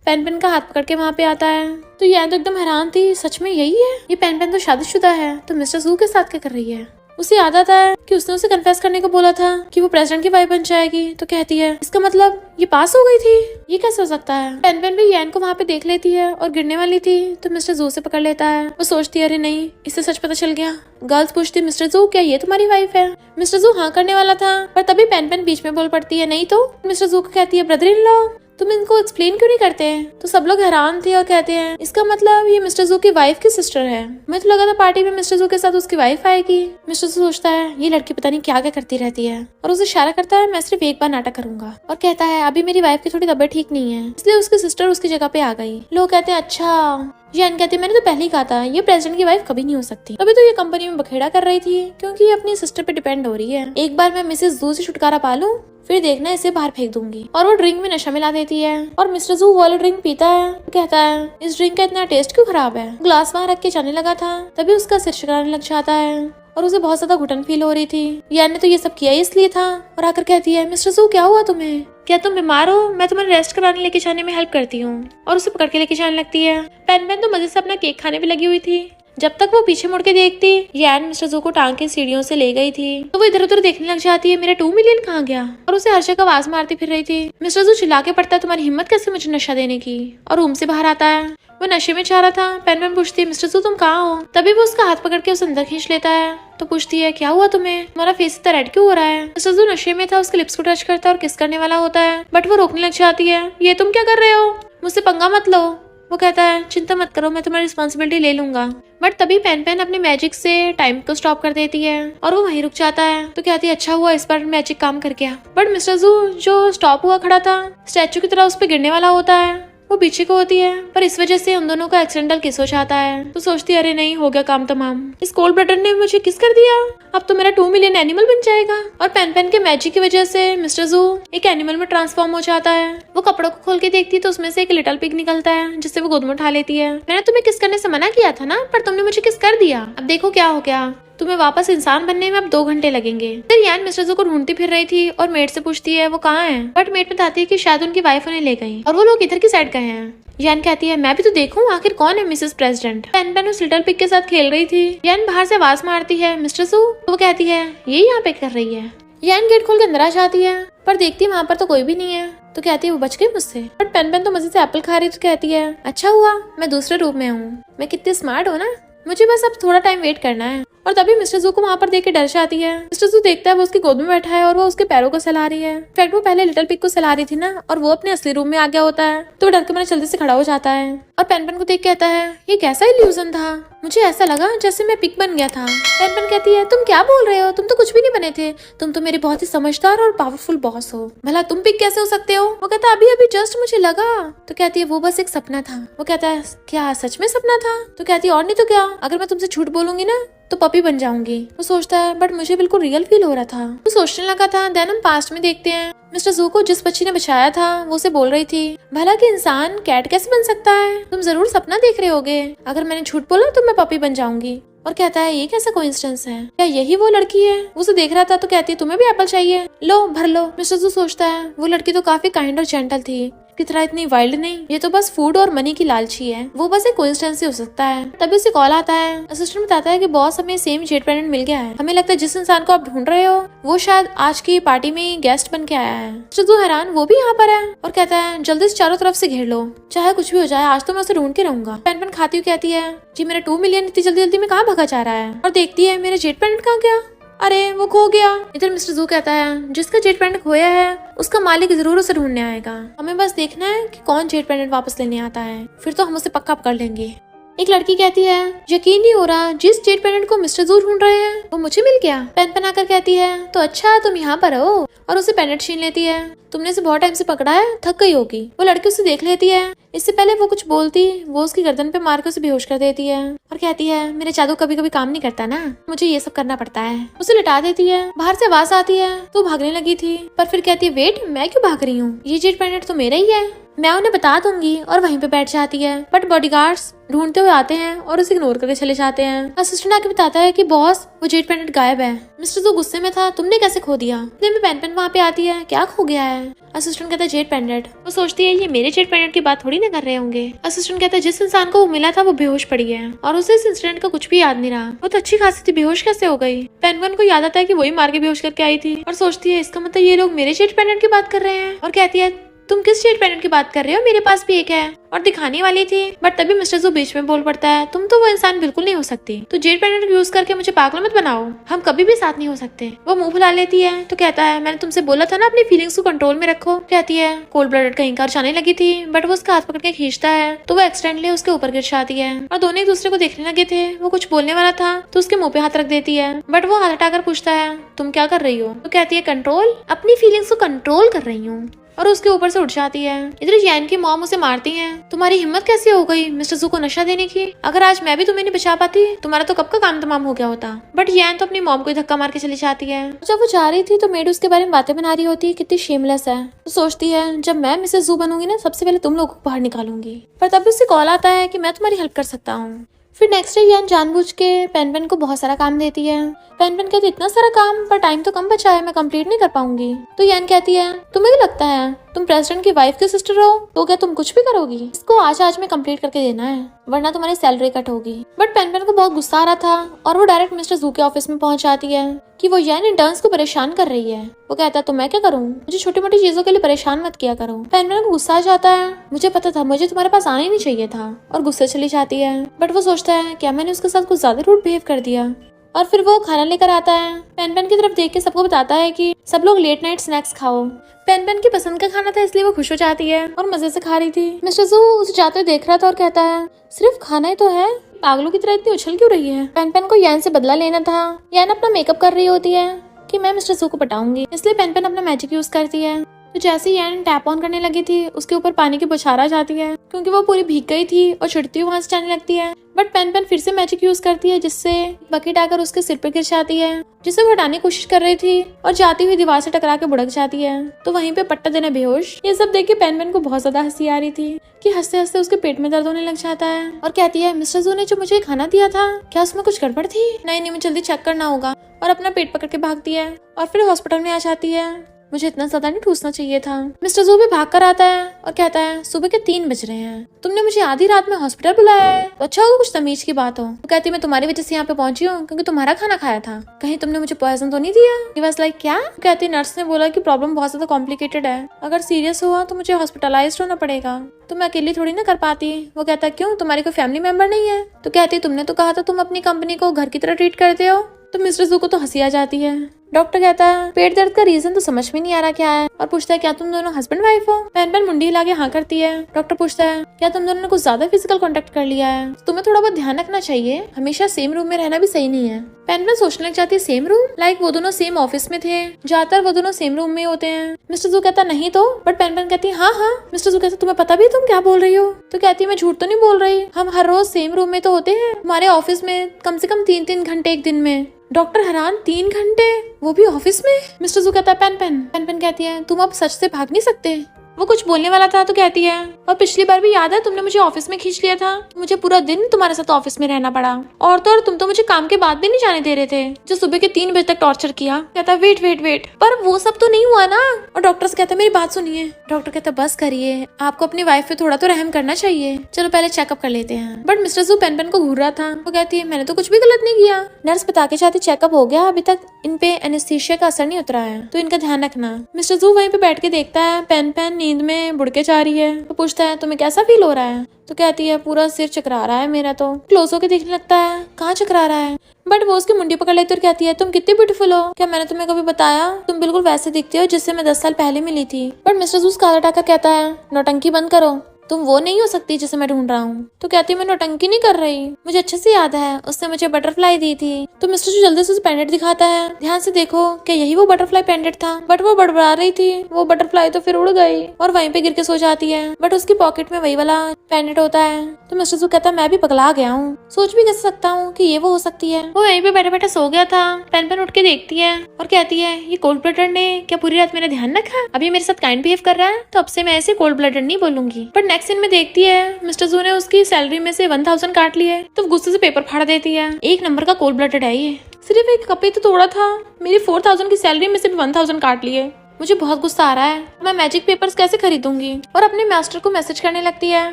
पेन पेन का हाथ पकड़ के वहाँ पे आता है तो यैन तो एकदम हैरान थी, सच में यही है, ये पेन पेन तो शादीशुदा है तो मिस्टर जू के साथ क्या कर रही है। उसे याद आता है कि उसने उसे कन्फेस करने को बोला था कि वो प्रेसिडेंट की वाइफ बन जाएगी। तो कहती है इसका मतलब ये पास हो गई थी, ये कैसे हो सकता है। पेन पेन भी यैन को वहाँ पे देख लेती है और गिरने वाली थी तो मिस्टर जू से पकड़ लेता है। वो सोचती है अरे नहीं इससे सच पता चल गया। गर्ल्स पूछती है मिस्टर जू क्या ये तुम्हारी वाइफ है। मिस्टर जू हाँ करने वाला था पर तभी पेन पेन बीच में बोल पड़ती है नहीं तो। मिस्टर जू को कहती है ब्रदर इन लॉ तुम इनको एक्सप्लेन क्यों नहीं करते। तो सब लोग हैरान थे और कहते हैं इसका मतलब ये मिस्टर जू की वाइफ की सिस्टर है, मैं तो लगा था पार्टी में मिस्टर जू के साथ उसकी वाइफ आएगी। मिस्टर जू सोचता है ये लड़की पता नहीं क्या क्या करती रहती है और उसे इशारा करता है मैं सिर्फ एक बार नाटक करूंगा, और कहता है अभी मेरी वाइफ की थोड़ी तबीयत ठीक नहीं है इसलिए उसकी सिस्टर उसकी जगह पे आ गई। लोग कहते हैं अच्छा यान कहती है मैंने तो पहले ही कहा था ये प्रेसिडेंट की वाइफ कभी नहीं हो सकती। अभी तो ये कंपनी में बखेड़ा कर रही थी क्योंकि ये अपनी सिस्टर पे डिपेंड हो रही है। एक बार मैं मिसेस जू से छुटकारा पा लूं फिर देखना इसे बाहर फेंक दूंगी। और वो ड्रिंक में नशा मिला देती है और मिस्टर जू वाला ड्रिंक पीता है। कहता है इस ड्रिंक का इतना टेस्ट क्यों खराब है। ग्लास वहाँ रख के जाने लगा था तभी उसका सिर चकराने लग जाता है और उसे बहुत ज्यादा घुटन फील हो रही थी। यान ने तो ये सब किया ही इसलिए था। और आकर कहती है मिस्टर जू क्या हुआ तुम्हें, क्या तुम बीमार हो? मैं तुम्हें रेस्ट कराने लेके जाने में हेल्प करती हूँ। और उसे पकड़ के लेके जाने लगती है। पेन पेन तो मजे से अपना केक खाने पे लगी हुई थी। जब तक वो पीछे मुड़ के देखती यान मिस्टर जू को टांग के सीढ़ियों से ले गई थी तो वो इधर उधर देखने लग जाती है मेरा 2 मिलियन कहाँ गया। और उसे हर जगह आवाज मारती फिर रही थी। मिस्टर जू चिल्ला के पड़ता है तुम्हारी हिम्मत कैसे मुझे नशा देने की। और रूम से बाहर आता है। वो नशे में चाह रहा था। पेन पेन पूछती है मिस्टर जू तुम कहाँ हो। तभी वो उसका हाथ पकड़ के उसे अंदर खींच लेता है तो पूछती है क्या हुआ तुम्हें, तुम्हारा फेस इतना रेड क्यों हो रहा है। मिस्टर जू नशे में था, उसके लिप्स को टच करता है और किस करने वाला होता है बट वो रोकने लग जाती है। ये तुम क्या कर रहे हो, मुझसे पंगा मत लो। वो कहता है चिंता मत करो मैं तुम्हारी रिस्पॉन्सिबिलिटी ले लूंगा। बट तभी पेन पेन अपने मैजिक से टाइम को स्टॉप कर देती है और वो वहीं रुक जाता है। तो कहती है अच्छा हुआ इस बार मैजिक काम कर गया। बट मिस्टर जू जो स्टॉप हुआ खड़ा था स्टैचू की तरह उस पर गिरने वाला होता है। वो पीछे को होती है पर इस वजह से उन दोनों का एक्सीडेंटल किस हो जाता है। तो सोचती है अरे नहीं हो गया काम तमाम, इस कोल्ड ब्लडर ने मुझे किस कर दिया, अब तो मेरा 2 मिलियन एनिमल बन जाएगा। और पेन पेन के मैजिक की वजह से मिस्टर जू एक एनिमल में ट्रांसफॉर्म हो जाता है। वो कपड़ों को खोल के देखती है तो उसमें से एक लिटिल पिग निकलता है जिससे वो गोद में उठा लेती है। मैंने तुम्हें किस करने से मना किया था ना पर तुमने मुझे किस कर दिया, अब देखो क्या हो गया, तुम्हें वापस इंसान बनने में अब 2 घंटे लगेंगे। फिर यान मिस्टर जू को ढूंढती फिर रही थी और मेड से पूछती है वो कहाँ है। बट मेड बताती है कि शायद उनकी वाइफ उन्हें ले गई और वो लोग इधर की साइड गए हैं। यान कहती है मैं भी तो देखूं आखिर कौन है मिसेस प्रेसिडेंट। पेन पेन उस लिटिल पिग के साथ खेल रही थी। यान बाहर से आवाज मारती है मिस्टर जू, तो वो कहती है ये यहाँ पे कर रही है। यान गेट खोल के अंदर आ जाती है पर देखती है वहाँ पर तो कोई भी नहीं है। तो कहती है वो बच गई मुझसे। बट पेन पेन तो मजे से एप्पल खा रही तो कहती है अच्छा हुआ मैं दूसरे रूम में हूँ, मैं कितनी स्मार्ट हूँ ना, मुझे बस अब थोड़ा टाइम वेट करना है। और तभी मिस्टर जू को वहाँ पर देख के डर जाती है। मिस्टर जू देखता है वो उसकी गोद में बैठा है और वो उसके पैरों को सहला रही है। इनफैक्ट वो पहले लिटिल पिग को सहला रही थी ना और वो अपने असली रूम में आ गया होता है तो वो डर के मारे जल्दी से खड़ा हो जाता है और पेन पेन को देख कहता है ये कैसा इल्यूजन था, मुझे ऐसा लगा जैसे मैं पिग बन गया था। पेन पेन कहती है तुम क्या बोल रहे हो, तुम तो कुछ भी नहीं बने थे, तुम तो मेरे बहुत ही समझदार और पावरफुल बॉस हो, भला तुम पिग कैसे हो सकते हो। वो कहता है अभी अभी जस्ट मुझे लगा। तो कहती है वो बस एक सपना था। वो कहता है क्या सच में सपना था। तो कहती है और नहीं तो क्या, अगर मैं तुमसे झूठ बोलूंगी ना तो पपी बन जाऊंगी। वो सोचता है बट मुझे बिल्कुल रियल फील हो रहा था। वो सोचने लगा था। देन हम पास्ट में देखते हैं मिस्टर जू को जिस बच्ची ने बचाया था वो उसे बोल रही थी भला कि इंसान कैट कैसे बन सकता है, तुम जरूर सपना देख रहे होगे, अगर मैंने झूठ बोला तो मैं पपी बन जाऊंगी। और कहता है ये कैसा कोइंसिडेंस है, क्या यही वो लड़की है। वो उसे देख रहा था तो कहती है तुम्हें भी एप्पल चाहिए, लो भर लो। मिस्टर जू सोचता है वो लड़की तो काफी काइंड और जेंटल थी, की तरह इतनी वाइल्ड नहीं, ये तो बस फूड और मनी की लालची है, वो बस एक कोइंसिडेंस हो सकता है। तभी उसे कॉल आता है। असिस्टेंट बताता है कि बॉस हमें सेम जेट पैरेंट मिल गया है, हमें लगता है जिस इंसान को आप ढूंढ रहे हो वो शायद आज की पार्टी में गेस्ट बन के आया है। मिस्टर जू हैरान वो भी यहाँ पर है और कहता है जल्दी से चारों तरफ से घेर लो, चाहे कुछ भी हो जाए आज तो मैं उसे ढूंढ के रहूंगा। पेन पेन खाती हुई कहती है जी मेरा 2 मिलियन इतनी जल्दी जल्दी में कहाँ भागा जा रहा है। और देखती है मेरा जेट पैरेंट कहाँ गया, अरे वो खो गया। इधर मिस्टर जू कहता है जिसका जेट पैरेंट खोया है उसका मालिक जरूर उसे ढूंढने आएगा, हमें बस देखना है कि कौन जेट पैरेंट वापस लेने आता है, फिर तो हम उसे पक्का पकड़ लेंगे। एक लड़की कहती है यकीन नहीं हो रहा जिस जेट पैरेंट को मिस्टर जू ढूंढ रहे हैं वो मुझे मिल गया। पेन पेन आकर कहती है तो अच्छा तुम यहाँ पर हो, और उसे पेनेट छीन लेती है। तुमने इसे बहुत टाइम से पकड़ा है, थक गई होगी। वो लड़की उसे देख लेती है। इससे पहले वो कुछ बोलती वो उसकी गर्दन पे मार के उसे बेहोश कर देती है और कहती है मेरे जादू कभी कभी काम नहीं करता ना, मुझे ये सब करना पड़ता है। उसे लिटा देती है। बाहर से आवाज आती है तो भागने लगी थी पर फिर कहती है वेट मैं क्यों भाग रही हूँ, ये जेट पैरेंट तो मेरा ही है, मैं उन्हें बता दूंगी। और वहीं पे बैठ जाती है। बट बॉडीगार्ड्स ढूंढते हुए आते हैं और उसे इग्नोर करके चले जाते हैं। असिस्टेंट आके बताता है कि बॉस वो जेट पैरेंट गायब है। मिस्टर जू गुस्से में था तुमने कैसे खो दिया। इतने में पेन पेन वहाँ पे आती है, क्या खो गया है। असिस्टेंट कहता है जेट पैरेंट। वो सोचती है ये मेरे जेट पैरेंट की बात थोड़ी ना कर रहे होंगे। असिस्टेंट कहता है जिस इंसान को वो मिला था वो बेहोश पड़ी है और उसे इस इंसिडेंट का कुछ भी याद नहीं रहा, वो तो अच्छी खासी थी, बेहोश कैसे हो गई। पेन पेन को याद आता है कि वही मार के बेहोश करके आई थी और सोचती है इसका मतलब ये लोग मेरे जेट पैरेंट की बात कर रहे हैं। और कहती है तुम किस जेट पैरेंट की बात कर रहे हो, मेरे पास भी एक है और दिखाने वाली थी। बट तभी मिस्टर जू बीच में बोल पड़ता है तुम तो वो इंसान बिल्कुल नहीं हो सकती, तो जेट पैरेंट यूज करके मुझे पागल मत बनाओ, हम कभी भी साथ नहीं हो सकते। वो मुंह फुला लेती है तो कहता है मैंने तुमसे बोला था ना अपनी फीलिंग्स को कंट्रोल में रखो। कहती है कोल्ड ब्लडेड कहीं का जाने लगी थी बट वो उसका हाथ पकड़ के खींचता है तो वो एक्सीडेंटली उसके ऊपर गिर जाती है और दोनों एक दूसरे को देखने लगे थे। वो कुछ बोलने वाला था तो उसके मुंह पे हाथ रख देती है बट वो हाथ हटाकर पूछता है तुम क्या कर रही हो। तो कहती है कंट्रोल, अपनी फीलिंग्स को कंट्रोल कर रही हूँ। और उसके ऊपर से उठ जाती है। इधर यैन की मॉम उसे मारती है। तुम्हारी हिम्मत कैसे हो गई मिस्टर जू को नशा देने की? अगर आज मैं भी तुम्हें नहीं बचा पाती तुम्हारा तो कब का काम तमाम हो गया होता। बट यैन तो अपनी मॉम को ही धक्का मार के चली जाती है। जब वो जा रही थी तो मेड उसके बारे में बातें बना रही होती है, कितनी शेमलेस है। तो सोचती है जब मैं मिसेस जू बनूंगी ना सबसे पहले तुम लोगों को बाहर निकालूंगी। पर तभी उससे कॉल आता है कि मैं तुम्हारी हेल्प कर सकता हूँ। फिर नेक्स्ट डे यान जानबूझ के पेन को बहुत सारा काम देती है। पेन कहती इतना सारा काम पर टाइम तो कम बचा है, मैं कंप्लीट नहीं कर पाऊंगी। तो यान कहती है तुम्हें क्या लगता है तुम प्रेसिडेंट की वाइफ की सिस्टर हो तो क्या तुम कुछ भी करोगी? इसको आज में कंप्लीट करके देना है वरना तुम्हारी सैलरी कट होगी। बट पेन को बहुत गुस्सा आ रहा था और वो डायरेक्ट मिस्टर जू के ऑफिस में पहुंच जाती है कि वो यान इंटर्न्स को परेशान कर रही है। वो कहता है तो मैं क्या करूँ, मुझे छोटी मोटी चीजों के लिए परेशान मत किया करो। पेन को गुस्सा आ जाता है, मुझे पता था मुझे तुम्हारे पास आना ही नहीं चाहिए था, और गुस्से चली जाती है। बट वो सोचता है क्या मैंने उसके साथ कुछ ज्यादा रूड बिहेव कर दिया। और फिर वो खाना लेकर आता है। पेन की तरफ देख के सबको बताता है कि सब लोग लेट नाइट स्नैक्स खाओ। पेन की पसंद का खाना था इसलिए वो खुश हो जाती है और मजे से खा रही थी। मिस्टर जू उसे जाते हुए देख रहा था और कहता है सिर्फ खाना ही तो है, पागलों की तरह इतनी उछल क्यों रही है? पेन को यान से बदला लेना था। यान अपना मेकअप कर रही होती है कि मैं मिस्टर जू को पटाऊंगी, इसलिए पेन अपना मैजिक यूज करती है। तो जैसे ही यान टैप ऑन करने लगी थी उसके ऊपर पानी की बौछार आ जाती है क्योंकि वो पूरी भीग गई थी और छिड़ती हुई वहां से जाने लगती है। बट पेन फिर से मैजिक यूज करती है जिससे बकेट आकर उसके सिर पर गिर जाती है, जिसे वो हटाने की कोशिश कर रही थी और जाती हुई दीवार से टकरा के बुड़क जाती है। तो वहीं पे पट्टा देना बेहोश। ये सब देख के पेन को बहुत ज्यादा हंसी आ रही थी कि हंसते हंसते उसके पेट में दर्द होने लग जाता है और कहती है मिस्टर जू ने जो मुझे खाना दिया था क्या उसमें कुछ गड़बड़ थी? नहीं मुझे जल्दी चेक करना होगा, और अपना पेट पकड़ के भागती है और फिर हॉस्पिटल में आ जाती है। मुझे इतना ज्यादा नहीं ठूसना चाहिए था। मिस्टर जू भी भाग कर आता है और कहता है सुबह के 3 बज रहे हैं, तुमने मुझे आधी रात में हॉस्पिटल बुलाया है, तो अच्छा होगा कुछ तमीज की बात हो। तो कहती है मैं तुम्हारी वजह से यहाँ पे पहुंची हूँ क्योंकि तुम्हारा खाना खाया था, कहीं तुमने मुझे पॉइजन तो नहीं दिया? ये बस लाइक क्या? कहती नर्स ने बोला कि प्रॉब्लम बहुत ज्यादा कॉम्प्लिकेटेड है, अगर सीरियस हुआ तो मुझे हॉस्पिटलाइज होना पड़ेगा, तो मैं अकेली थोड़ी ना कर पाती। वो कहता क्यों तुम्हारी कोई फैमिली मेंबर नहीं है? तो कहती तुमने तो कहा था तुम अपनी कंपनी को घर की तरह ट्रीट करते हो। तो मिस्टर जू को तो हंसी आ जाती है। डॉक्टर कहता है पेट दर्द का रीजन तो समझ में नहीं आ रहा क्या है, और पूछता है क्या तुम दोनों हस्बैंड वाइफ हो? पेन मुंडी हिला के हाँ करती है। डॉक्टर पूछता है क्या तुम दोनों ने कुछ ज्यादा फिजिकल कांटेक्ट कर लिया है? तुम्हें थोड़ा बहुत ध्यान रखना चाहिए, हमेशा सेम रूम में रहना भी सही नहीं है। पेन सोचने लग जाती है सेम रूम, लाइक वो दोनों सेम ऑफिस में थे, ज्यादातर वो दोनों सेम रूम में होते हैं। मिस्टर जू कहता नहीं तो, बट पेन कहती है हाँ। मिस्टर जू कहता तुम्हें पता भी तुम क्या बोल रही हो? तो कहती है मैं झूठ तो नहीं बोल रही, हम हर रोज सेम रूम में तो होते हैं, हमारे ऑफिस में कम से कम 3-3 घंटे एक दिन में। डॉक्टर हैरान 3 घंटे, वो भी ऑफिस में? मिस्टर जू कहता है पेन कहती है तुम अब सच से भाग नहीं सकते। वो कुछ बोलने वाला था तो कहती है और पिछली बार भी याद है तुमने मुझे ऑफिस में खींच लिया था, मुझे पूरा दिन तुम्हारे साथ ऑफिस में रहना पड़ा, और तो और तुम तो मुझे काम के बाद भी नहीं जाने दे रहे थे, जो सुबह के 3 बजे तक टॉर्चर किया। कहता वेट पर वो सब तो नहीं हुआ ना? और डॉक्टर से कहता मेरी बात सुनिए। डॉक्टर कहता बस करिए, आपको अपनी वाइफ पे थोड़ा तो रहम करना चाहिए, चलो पहले चेकअप कर लेते हैं। बट मिस्टर जू पेन को घूर रहा था। वो कहती है मैंने तो कुछ भी गलत नहीं किया। नर्स बता के चाहती चेकअप हो गया, अभी तक इन पे एनेस्थीसिया का असर नहीं उतरा है, तो इनका ध्यान रखना। मिस्टर जू वहीं पे बैठ के देखता है पेन नींद में बुड़के जा रही है। तो पूछता है तुम्हें कैसा फील हो रहा है? तो कहती है पूरा सिर चकरा रहा है मेरा। तो क्लोज होके देखने लगता है कहाँ चकरा रहा है, बट वो उसकी मुंडी पकड़ लेती और कहती है तुम कितनी ब्यूटीफुल हो, क्या मैंने तुम्हें कभी बताया? तुम बिल्कुल वैसे दिखती हो जिससे मैं 10 साल पहले मिली थी। बट मिस्टर जू काला टाका कहता है नौटंकी बंद करो, तुम वो नहीं हो सकती जिसे मैं ढूंढ रहा हूँ। तो कहती है मैं नौटंकी नहीं कर रही, मुझे अच्छे से याद है उसने मुझे बटरफ्लाई दी थी। तो मिस्टर जू जल्दी से उसे पेंडेंट दिखाता है, ध्यान से देखो क्या यही वो बटरफ्लाई पेंडेंट था? बट वो बड़बड़ा रही थी, वो बटरफ्लाई तो फिर उड़ गई और वहीं पे गिर के सो जाती है, बट उसकी पॉकेट में वही वाला पेंडेंट होता है। तो मिस्टर जू कहता है मैं भी पगला गया हूँ, सोच भी कैसे सकता हूँ कि ये वो हो सकती है। वो वहीं पे बैठे बैठे सो गया था। पेन उठ के देखती है और कहती है ये कोल्ड ब्लडेड ने क्या पूरी रात मेरा ध्यान रखा? अभी मेरे साथ काइंड बिहेव कर रहा है तो अब से मैं ऐसे कोल्ड ब्लडेड नहीं बोलूंगी। बट नेक्स्ट सीन में देखती है मिस्टर जू ने उसकी सैलरी में से 1000 काट लिए, तो गुस्से से पेपर फाड़ देती है। एक नंबर का कोल्ड ब्लडेड है ये, सिर्फ एक कप ही तो तोड़ा था, मेरी 4000 की सैलरी में से भी 1000 काट लिए। मुझे बहुत गुस्सा आ रहा है, मैं मैजिक पेपर्स कैसे खरीदूंगी? और अपने मास्टर को मैसेज करने लगती है।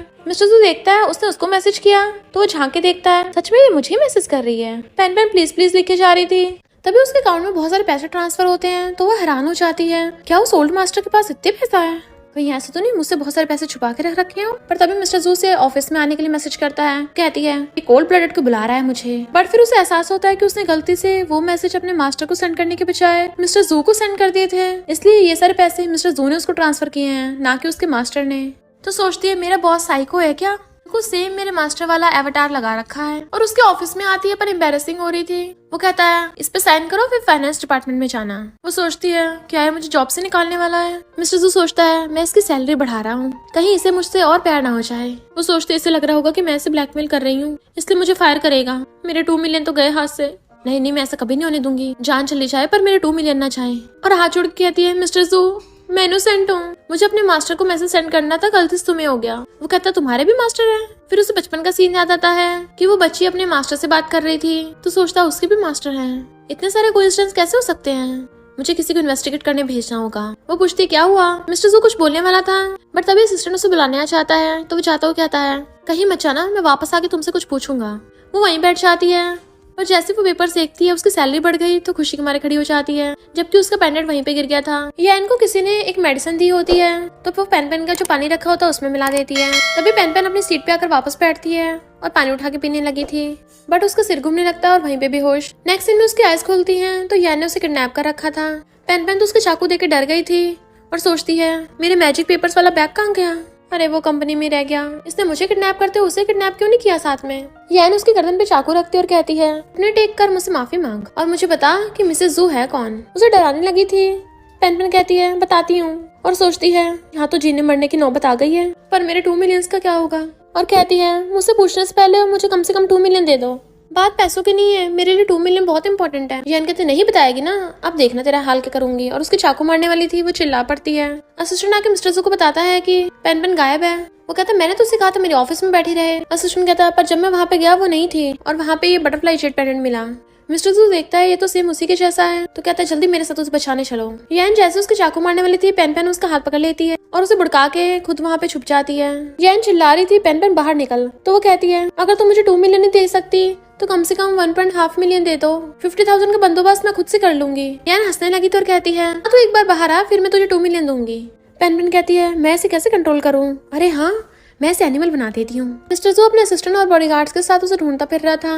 मिस्टर जू देखता है उसने उसको मैसेज किया, तो वो झांक के देखता है सच में ये मुझे मैसेज कर रही है। पेन प्लीज लिख के जा रही थी, तभी उसके अकाउंट में बहुत सारे पैसे ट्रांसफर होते हैं। तो वो हैरान हो जाती है क्या उस ओल्ड मास्टर के पास इतने पैसा है? कहीं ऐसा तो नहीं मुझसे बहुत सारे पैसे छुपा के रख रखे हो? पर तभी मिस्टर जू से ऑफिस में आने के लिए मैसेज करता है, कहती है कि कोल्ड ब्लडेड को बुला रहा है मुझे। बट फिर उसे एहसास होता है कि उसने गलती से वो मैसेज अपने मास्टर को सेंड करने के बजाय मिस्टर जू को सेंड कर दिए थे, इसलिए ये सारे पैसे मिस्टर जू ने उसको ट्रांसफर किए हैं, ना कि उसके मास्टर ने। तो सोचती है मेरा बॉस साइको है क्या? कुछ सेम मेरे मास्टर वाला एवटार लगा रखा है और उसके ऑफिस में आती है पर एम्बेरसिंग हो रही थी। वो कहता है इस पे साइन करो फिर फाइनेंस डिपार्टमेंट में जाना। वो सोचती है क्या है मुझे जॉब से निकालने वाला है। मिस्टर जू सोचता है मैं इसकी सैलरी बढ़ा रहा हूँ, कहीं इसे मुझसे और प्यार ना हो जाए। वो सोचते इसे लग रहा होगा कि मैं इसे ब्लैकमेल कर रही हूँ इसलिए मुझे फायर करेगा। मेरे 2 मिलियन तो गए हाथ से। नहीं नहीं मैं ऐसा कभी नहीं होने दूंगी, जान चली जाए पर मेरे 2 मिलियन ना जाए। और हाथ जोड़ के कहती है मिस्टर जू मैं इनोसेंट हूँ, मुझे अपने मास्टर को मैसेज सेंड करना था, गलती से तुम्हें हो गया। वो कहता तुम्हारे भी मास्टर है। फिर उसे बचपन का सीन याद आता है कि वो बच्ची अपने मास्टर से बात कर रही थी तो सोचता उसके भी मास्टर हैं। इतने सारे कोइंसिडेंस कैसे हो सकते हैं, मुझे किसी को इन्वेस्टिगेट करने भेजना होगा। वो पूछती क्या हुआ। मिस्टर जू कुछ बोलने वाला था बट तभी असिस्टेंट उसे बुलाने आ जाता है तो वो चाहता हुआ कहता है कहीं मत जाना, मैं वापस आके तुमसे कुछ पूछूंगा। वो वहीं बैठ जाती है और जैसे वो पेपर देखती है उसकी सैलरी बढ़ गई तो खुशी के मारे खड़ी हो जाती है, जबकि उसका पेंडेंट वहीं पे गिर गया था। या इनको किसी ने एक मेडिसिन दी होती है तो वो पेन का जो पानी रखा होता है उसमें मिला देती है। तभी पेन अपनी सीट पे आकर वापस बैठती है और पानी उठा के पीने लगी थी बट उसका सिर घूमने लगता है और वहीं पे बेहोश। नेक्स्ट सीन में उसकी आइज खुलती है तो यान ने उसे किडनैप कर रखा था। पेन तो उसके चाकू देके डर गई थी और सोचती है मेरे मैजिक पेपर्स वाला बैग कहाँ गया। अरे वो कंपनी में रह गया, इसने मुझे किडनैप करते उसे किडनैप क्यों नहीं किया साथ में। यान उसकी गर्दन पे चाकू रखती और कहती है अपने टेक कर मुझसे माफी मांग और मुझे बता कि मिसेस जू है कौन। उसे डराने लगी थी। पेन कहती है बताती हूँ और सोचती है यहाँ तो जीने मरने की नौबत आ गई है पर मेरे 2 मिलियंस का क्या होगा। और कहती है मुझसे पूछने से पहले मुझे कम से कम 2 मिलियन दे दो। बात पैसों की नहीं है, मेरे लिए 2 मिलियन बहुत इंपॉर्टेंट है। यान कहते नहीं बताएगी ना, अब देखना तेरा हाल क्या करूंगी। और उसकी चाकू मारने वाली थी वो चिल्ला पड़ती है। असिस्टेंट आके मिस्टर जू को बताता है कि पेन गायब है। वो कहता मैंने तो उसे कहा था मेरे ऑफिस में बैठी रहे। असिस्टेंट कहता पर जब मैं वहाँ पे गया वो नहीं थी और वहाँ पे ये बटरफ्लाई जेट पेंडेंट मिला। मिस्टर जू देखता है ये तो सेम उसी के जैसा है तो कहता है जल्दी मेरे साथ उसे बचाने चलो। यान जैसे उसके चाकू मारने वाली थी पेन उसका हाथ पकड़ लेती है और उसे बुड़का के खुद वहाँ पे छुप जाती है। यान चिल्ला रही थी पेन बाहर निकल। तो वो कहती है अगर तुम मुझे 2 मिलियन नहीं दे सकती तो कम से कम 1.5 मिलियन दे दो, 50,000 का बंदोबस्त मैं खुद से कर लूंगी। यान हंसने लगी तो और कहती है तो एक बार बाहर आ फिर मैं तुझे 2 मिलियन दूंगी। पेन कहती है मैं इसे कैसे कंट्रोल करूँ। अरे हाँ मैं इसे एनिमल बना देती हूँ। मिस्टर जू अपने असिस्टेंट और बॉडीगार्ड्स के साथ उसे ढूंढता फिर रहा था।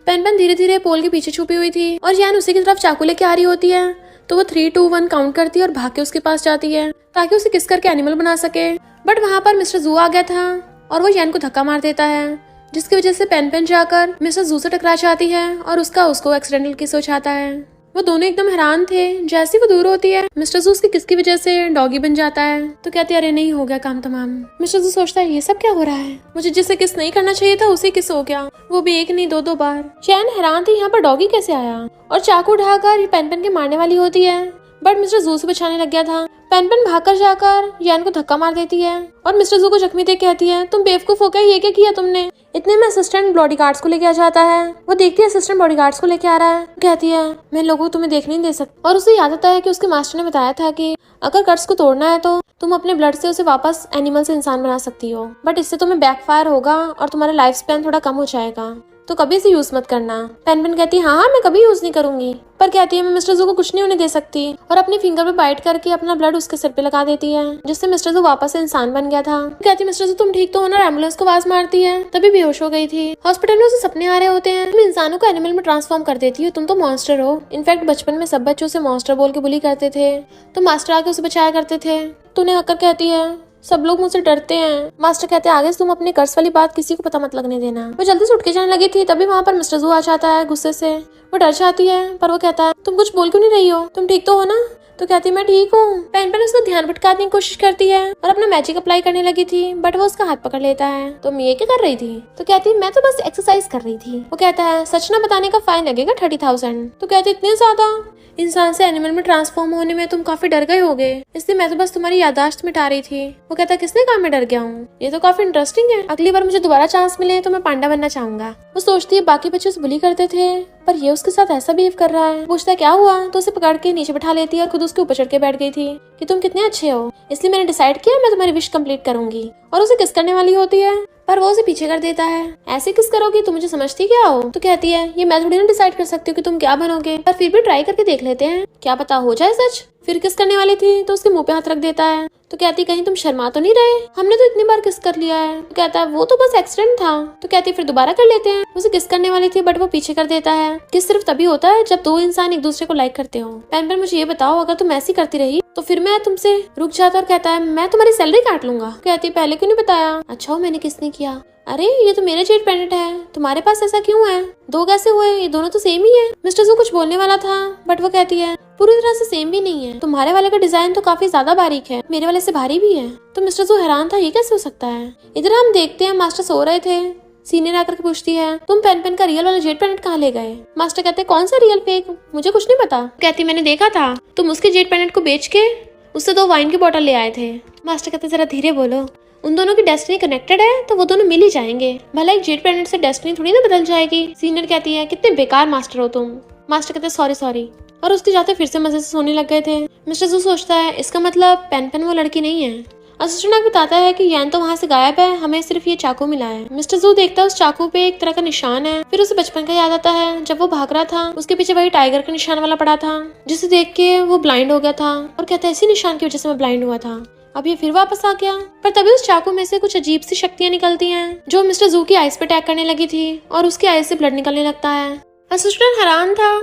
पेन धीरे धीरे पोल के पीछे छुपी हुई थी और यान उसी की तरफ चाकू लेके आ रही होती है तो वो 3, 2, 1 काउंट करती है और भाग के उसके पास जाती है ताकि उसे किस करके एनिमल बना सके। बट वहाँ पर मिस्टर जू आ गया था और वो यान को धक्का मार देता है जिसकी वजह से पेन जाकर मिस्टर जू से टकरा जाती है और उसको एक्सीडेंटल किस हो जाता है। वो दोनों एकदम हैरान थे। जैसे वो दूर होती है मिस्टर जू उसकी किस की वजह से डॉगी बन जाता है तो कहते हैं अरे नहीं हो गया काम तमाम। मिस्टर जू सोचता है ये सब क्या हो रहा है, मुझे जिसे किस नहीं करना चाहिए था उसे किस हो गया, वो भी एक नहीं 2 बार। चैन हैरान थी यहाँ पर डॉगी कैसे आया और चाकू उठाकर पेन के मारने वाली होती है बट मिस्टर जू से बचाने लग गया था। पेन भागकर जाकर यान को धक्का मार देती है और मिस्टर जू को जख्मी देख कहती है तुम बेवकूफ हो गए, ये क्या किया तुमने। इतने में असिस्टेंट बॉडीगार्ड्स को लेके आ जाता है। वो देखती है असिस्टेंट बॉडीगार्ड्स को लेके आ रहा है, कहती है मैं लोगों को तुम्हें देखने नहीं दे सकती। और उसे याद आता है कि उसके मास्टर ने बताया था कि अगर कर्ज को तोड़ना है तो तुम अपने ब्लड से उसे वापस एनिमल से इंसान बना सकती हो बट इससे तुम्हें बैकफायर होगा और तुम्हारा लाइफ स्पैन थोड़ा कम हो जाएगा तो कभी इसे यूज मत करना। पेन कहती है हाँ मैं कभी यूज नहीं करूंगी पर कहती है मैं मिस्टर जू को कुछ नहीं होने दे सकती और अपनी फिंगर पे बाइट करके अपना ब्लड उसके सिर पे लगा देती है जिससे मिस्टर जू वापस से इंसान बन गया था। कहती है मिस्टर जू तुम ठीक तो हो ना। एम्बुलेंस को आवाज मारती है तभी बेहोश हो गई थी। हॉस्पिटल में उसे सपने आ रहे होते हैं तुम इंसानों को एनिमल में ट्रांसफॉर्म कर देती हो, तुम तो मॉन्स्टर हो। इनफैक्ट बचपन में सब बच्चे उसे मॉन्स्टर बोल के बुली करते थे तो मास्टर आके उसे बचाया करते थे। तो उन्हें आकर कहती है सब लोग मुझसे डरते हैं। मास्टर कहते हैं आगे से तुम अपने कर्ज वाली बात किसी को पता मत लगने देना। वो जल्दी से उठ के जाने लगी थी तभी वहाँ पर मिस्टर जू आ जाता है गुस्से से। वो डर जाती है पर वो कहता है तुम कुछ बोल क्यों नहीं रही हो, तुम ठीक तो हो ना। तो कहती है मैं ठीक हूँ। पेन उसका ध्यान भटकाने की कोशिश करती है और अपना मैजिक अप्लाई करने लगी थी बट वो उसका हाथ पकड़ लेता है। तो मैं ये क्या कर रही थी। तो कहती है मैं तो बस एक्सरसाइज कर रही थी। वो कहता है सच ना बताने का फाइन लगेगा 30,000। तो कहती है इतने ज्यादा। इंसान से एनिमल में ट्रांसफॉर्म होने में तुम काफी डर गए होगे इसलिए मैं तो बस तुम्हारी याददाश्त मिटा रही थी। वो कहता है किसने कहा मैं डर गया हूँ, ये तो काफी इंटरेस्टिंग है। अगली बार मुझे दोबारा चांस मिले तो मैं पांडा बनना चाहूंगा। वो सोचती है बाकी बच्चे उसे बुली करते थे पर ये उसके साथ ऐसा बिहेव कर रहा है। पूछता है क्या हुआ तो उसे पकड़ के नीचे बैठा लेती है और खुद उसके ऊपर चढ़ के बैठ गई थी कि तुम कितने अच्छे हो इसलिए मैंने डिसाइड किया मैं तुम्हारी विश कंप्लीट करूंगी। और उसे किस करने वाली होती है पर वो उसे पीछे कर देता है। ऐसे किस करोगी, तुम मुझे समझती क्या हो। तो कहती है ये मैं थोड़ी ना डिसाइड कर सकती हूँ कि तुम क्या बनोगे पर फिर भी ट्राई करके देख लेते हैं, क्या पता हो जाए सच। फिर किस करने वाली थी तो उसके मुंह पे हाथ रख देता है। तो कहती कहीं तुम शर्मा तो नहीं रहे, हमने तो इतनी बार किस कर लिया है। तो कहता है वो तो बस एक्सीडेंट था। तो कहती फिर दोबारा कर लेते हैं। उसे किस करने वाली थी बट वो पीछे कर देता है। किस सिर्फ तभी होता है जब दो इंसान एक दूसरे को लाइक करते हो। पेन मुझे ये बताओ अगर तुम ऐसी करती रही तो फिर मैं तुमसे रुक जाता। और कहता है मैं तुम्हारी सैलरी काट लूंगा। कहती पहले क्यों नहीं बताया? अच्छा मैंने किसने किया? अरे ये तो मेरा जेड पेंडेंट है, तुम्हारे पास ऐसा क्यों है? दो कैसे हुए? ये दोनों तो सेम ही है। मिस्टर जू कुछ बोलने वाला था बट वो कहती है पूरी तरह से सेम भी नहीं है, तुम्हारे वाले का डिजाइन तो काफी ज्यादा बारीक है, मेरे वाले से भारी भी है। तो मिस्टर जू हैरान था, ये कैसे हो सकता है? इधर हम देखते हैं मास्टर सो रहे थे। सीनियर आकर के पूछती है तुम पेन का रियल वाला जेड पेंडेंट कहाँ ले गए? मास्टर कहते हैं कौन सा रियल फेक, मुझे कुछ नहीं पता। कहती मैंने देखा था तुम उसके जेड पेंडेंट को बेच के उससे 2 वाइन की बोतल ले आए थे। मास्टर कहते जरा धीरे बोलो, उन दोनों की डेस्टिनी कनेक्टेड है तो वो दोनों मिल ही जाएंगे, भला एक जेड पेंडेंट से डेस्टिनी थोड़ी ना बदल जाएगी। सीनियर कहती है कितने बेकार मास्टर हो तुम। मास्टर कहते सॉरी सॉरी, और उसके जाते फिर से मजे से सोने लग गए थे। मिस्टर जू सोचता है इसका मतलब पेन वो लड़की नहीं है। असिस्टेंट बताता है कि यान तो वहाँ से गायब है, हमें सिर्फ ये चाकू मिला है। मिस्टर जू देखता है उस चाकू पे एक तरह का निशान है। फिर उसे बचपन का याद आता है, जब वो भाग रहा था उसके पीछे वही टाइगर का निशान वाला पड़ा था, जिसे देख के वो ब्लाइंड हो गया था और कहता है इसी निशान की वजह से मैं ब्लाइंड हुआ था। अब ये फिर वापस आ गया, पर तभी उस चाकू में से कुछ अजीब सी शक्तियां निकलती हैं जो मिस्टर जू की आइस पे अटैक करने लगी थी और उसकी आइस से ब्लड निकलने लगता है। असिस्टेंट हैरान था,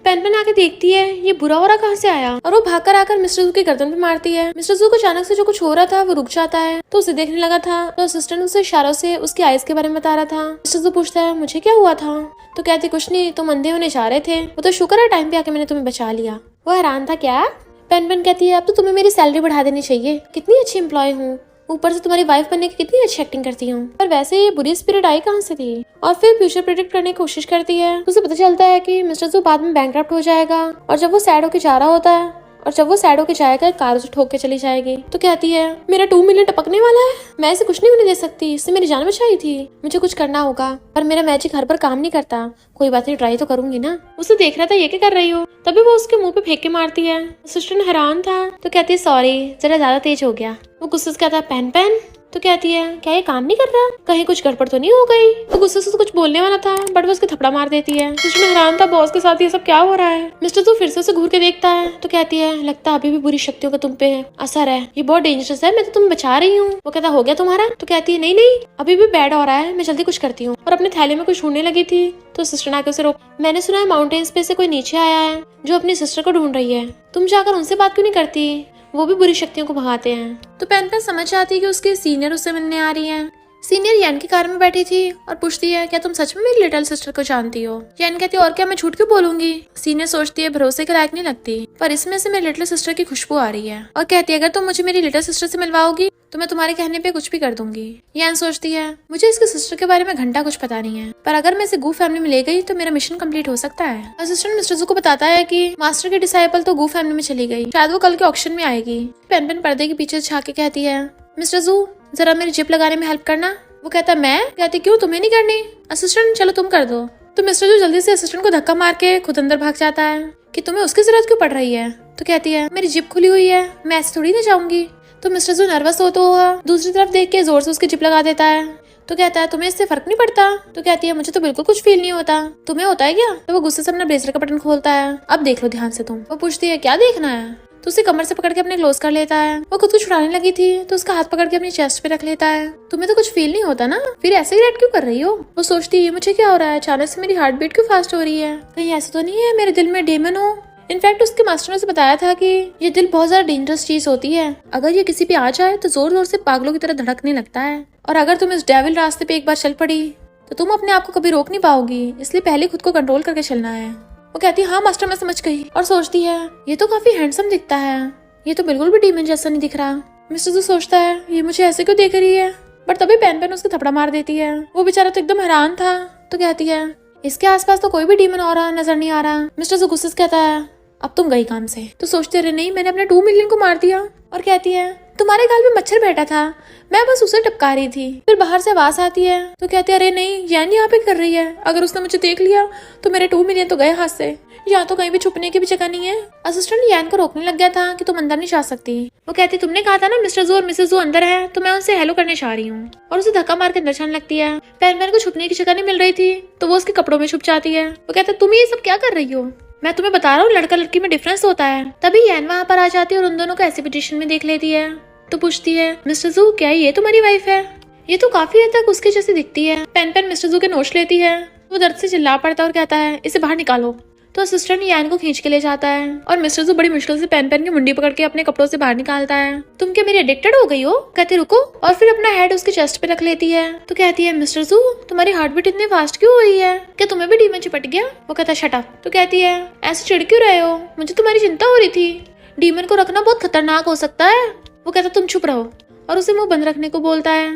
पेन आके देखती है ये बुरा हो रहा कहाँ से आया, और वो भागकर आकर मिस्टर जू की गर्दन पे मारती है। मिस्टर जू को अचानक से जो कुछ हो रहा था वो रुक जाता है, तो उसे देखने लगा था। तो असिस्टेंट उसे इशारों से उसकी आइस के बारे में बता रहा था। मिस्टर जू पूछता है मुझे क्या हुआ था? तो कहते कुछ नहीं, तुम अंधे होने जा रहे थे, वो तो शुक्र है टाइम पे आके मैंने तुम्हें बचा लिया। वो हैरान था क्या? पेन कहती है अब तो तुम्हें मेरी सैलरी बढ़ा देनी चाहिए, कितनी अच्छी एम्प्लॉय हूँ, ऊपर से तुम्हारी वाइफ बनने की कितनी अच्छी एक्टिंग करती हूँ। पर वैसे ये बुरी स्पिरिट आई कहाँ से थी? और फिर फ्यूचर प्रेडिक्ट करने की कोशिश करती है। उसे पता चलता है कि मिस्टर जू बाद में बैंकरप्ट हो जाएगा, और जब वो सैड होके जा रहा होता है कार उसे ठोक के चली जाएगी। तो कहती है मेरा 2 मिलियन टपकने वाला है, मैं इसे कुछ नहीं होने दे सकती, इससे मेरी जान बचाई थी, मुझे कुछ करना होगा। पर मेरा मैजिक हर पर काम नहीं करता, कोई बात नहीं ट्राई तो करूंगी ना। उसे देख रहा था ये क्या कर रही हो, तभी वो उसके मुंह पे फेंक के मारती है। असिस्टेंट हैरान था, तो कहती है सॉरी जरा ज्यादा तेज हो गया। वो गुस्से से कहता है पेन तो कहती है क्या ये काम नहीं कर रहा, कहीं कुछ गड़बड़ तो नहीं हो गई? तो गुस्से से कुछ बोलने वाला था बट वो उसके थपड़ा मार देती है। मिस्टर हैरान था बॉस के साथ ये सब क्या हो रहा है। मिस्टर तो फिर से उसे घूर के देखता है, तो कहती है लगता है अभी भी बुरी शक्तियों का तुम पे असर है, ये बहुत डेंजरस है, मैं तो तुम्हें बचा रही हूँ। वो कहता हो गया तुम्हारा? तो कहती है नहीं अभी भी बैड हो रहा है, मैं जल्दी कुछ करती हूँ। और अपने थैले में कुछ ढूंढने लगी थी तो सिस्टर आके उसे रोक, मैंने सुना है माउंटेन्स पे से कोई नीचे आया है जो अपनी सिस्टर को ढूंढ रही है, तुम जाकर उनसे बात क्यों नहीं करती, वो भी बुरी शक्तियों को भगाते हैं। तो पेन समझ आती है कि उसके सीनियर उससे मिलने आ रही हैं। सीनियर यान की कार में बैठी थी और पूछती है क्या तुम सच में मेरी लिटिल सिस्टर को जानती हो? यान कहती है और क्या, मैं झूठ क्यों बोलूंगी? सीनियर सोचती है भरोसे के लायक नहीं लगती, पर इसमें से मेरी लिटिल सिस्टर की खुशबू आ रही है, और कहती है अगर तुम मुझे मेरी लिटिल सिस्टर से मिलवाओगी तो मैं तुम्हारे कहने पे कुछ भी कर दूंगी। यान सोचती है मुझे इसके सिस्टर के बारे में घंटा कुछ पता नहीं है, पर अगर मैं इसे गू फैमिली में ले गई तो मेरा मिशन कंप्लीट हो सकता है। असिस्टेंट मिस्टर जू को बताता है कि मास्टर की डिसाइपल तो गू फैमिली में चली गई, शायद वो कल के ऑक्शन में आएगी। पेन पर्दे के पीछे झांक के कहती है मिस्टर जू जरा मेरी जिप लगाने में हेल्प करना। वो कहता है मैं? कहती क्यों, तुम्हें नहीं करनी? असिस्टेंट चलो तुम कर दो। तो मिस्टर जू जल्दी से असिस्टेंट को धक्का मार के खुद अंदर भाग जाता है कि तुम्हें उसकी जरूरत क्यों पड़ रही है। तो कहती है मेरी जिप खुली हुई है, मैं ऐसे थोड़ी ना जाऊंगी। तो मिस्टर जू नर्वस हो तो दूसरी तरफ देख के जोर से उसकी जिप लगा देता है। तो कहता है तुम्हें इससे फर्क नहीं पड़ता? तो कहती है मुझे तो बिल्कुल कुछ फील नहीं होता, तुम्हें होता है क्या? तो वो गुस्से से अपना ब्लेजर का बटन खोलता है, अब देख लो ध्यान से तुम। वो पूछती है क्या देखना है? तो उसे कमर से पकड़ के अपने क्लोज कर लेता है। वो खुद को छुड़ाने लगी थी तो उसका हाथ पकड़ के अपनी चेस्ट पे रख लेता है। तुम्हें तो कुछ फील नहीं होता ना, फिर ऐसे ही रिएक्ट क्यों कर रही हो? वो सोचती है मुझे क्या हो रहा है, अचानक से मेरी हार्ट बीट क्यों फास्ट हो रही है, कहीं ऐसा तो नहीं है मेरे दिल में डेमन हो। इनफैक्ट उसके मास्टर ने उसे बताया था कि ये दिल बहुत ज्यादा डेंजरस चीज होती है, अगर ये किसी पे आ जाए तो जोर जोर से पागलों की तरह धड़कने लगता है, और अगर तुम इस डेविल रास्ते पे एक बार चल पड़ी तो तुम अपने आप को कभी रोक नहीं पाओगी, इसलिए पहले खुद को कंट्रोल करके चलना है। वो कहती है हाँ मास्टर मैं समझ गई, और सोचती है ये तो काफी हैंडसम दिखता है, ये तो बिल्कुल भी डीमन जैसा नहीं दिख रहा। मिस्टर जू सोचता है ये मुझे ऐसे क्यों देख रही है, पर तभी पेन उसके थपड़ा मार देती है। वो बेचारा तो एकदम हैरान था, तो कहती है इसके आसपास तो कोई भी डीमन और नजर नहीं आ रहा। मिस्टर जू गुस्से से कहता है अब तुम गई काम से। तो सोचते रहे नहीं मैंने अपने 2 मिलियन को मार दिया, और कहती है तुम्हारे गाल में मच्छर बैठा था, मैं बस उसे टपका रही थी। फिर बाहर से आवाज आती है तो कहती है अरे नहीं यान यहाँ पे कर रही है, अगर उसने मुझे देख लिया तो मेरे 2 मिलियन तो गए हाथ से, यहाँ तो कहीं भी छुपने की भी जगह नहीं है। असिस्टेंट यान को रोकने लग गया था कि तुम अंदर नहीं जा सकती। वो कहती तुमने कहा था ना मिस्टर जू और मिसेस जू अंदर है, तो मैं उनसे हेलो करने जा रही हूँ, और उसे धक्का मार के अंदर जाने लगती है। पेन को छुपने की जगह नहीं मिल रही थी तो वो उसके कपड़ों में छुप जाती है। वो कहता तुम ये सब क्या कर रही हो, मैं तुम्हें बता रहा हूँ लड़का लड़की में डिफरेंस होता है। तभी यान वहाँ पर आ जाती है और उन दोनों को ऐसी पोजीशन में देख लेती है। तो पूछती है मिस्टर जू क्या ये तुम्हारी वाइफ है? ये तो काफी हद तक उसके जैसी दिखती है। पेन मिस्टर जू के नोच लेती है। वो दर्द से चिल्ला पड़ता है और कहता है इसे बाहर निकालो। तो असिस्टेंट यान को खींच के ले जाता है और मिस्टर जू बड़ी मुश्किल से पेन की मुंडी पकड़ के अपने कपड़ों से बाहर निकालता है। तुम क्या मेरी एडिक्टेड हो गई हो? कहते रुको, और फिर अपना हेड उसके चेस्ट पे रख लेती है। तो कहती है मिस्टर जू तुम्हारी हार्ट बीट इतनी फास्ट क्यों हो रही है? क्या तुम्हें भी डीमन चिपट गया? वो कहता है शट अप। तो कहती है ऐसे चिढ़ क्यों रहे हो? मुझे तुम्हारी चिंता हो रही थी। डीमन को रखना बहुत खतरनाक हो सकता है। वो कहता तुम चुप रहो और उसे मुंह बंद रखने को बोलता है।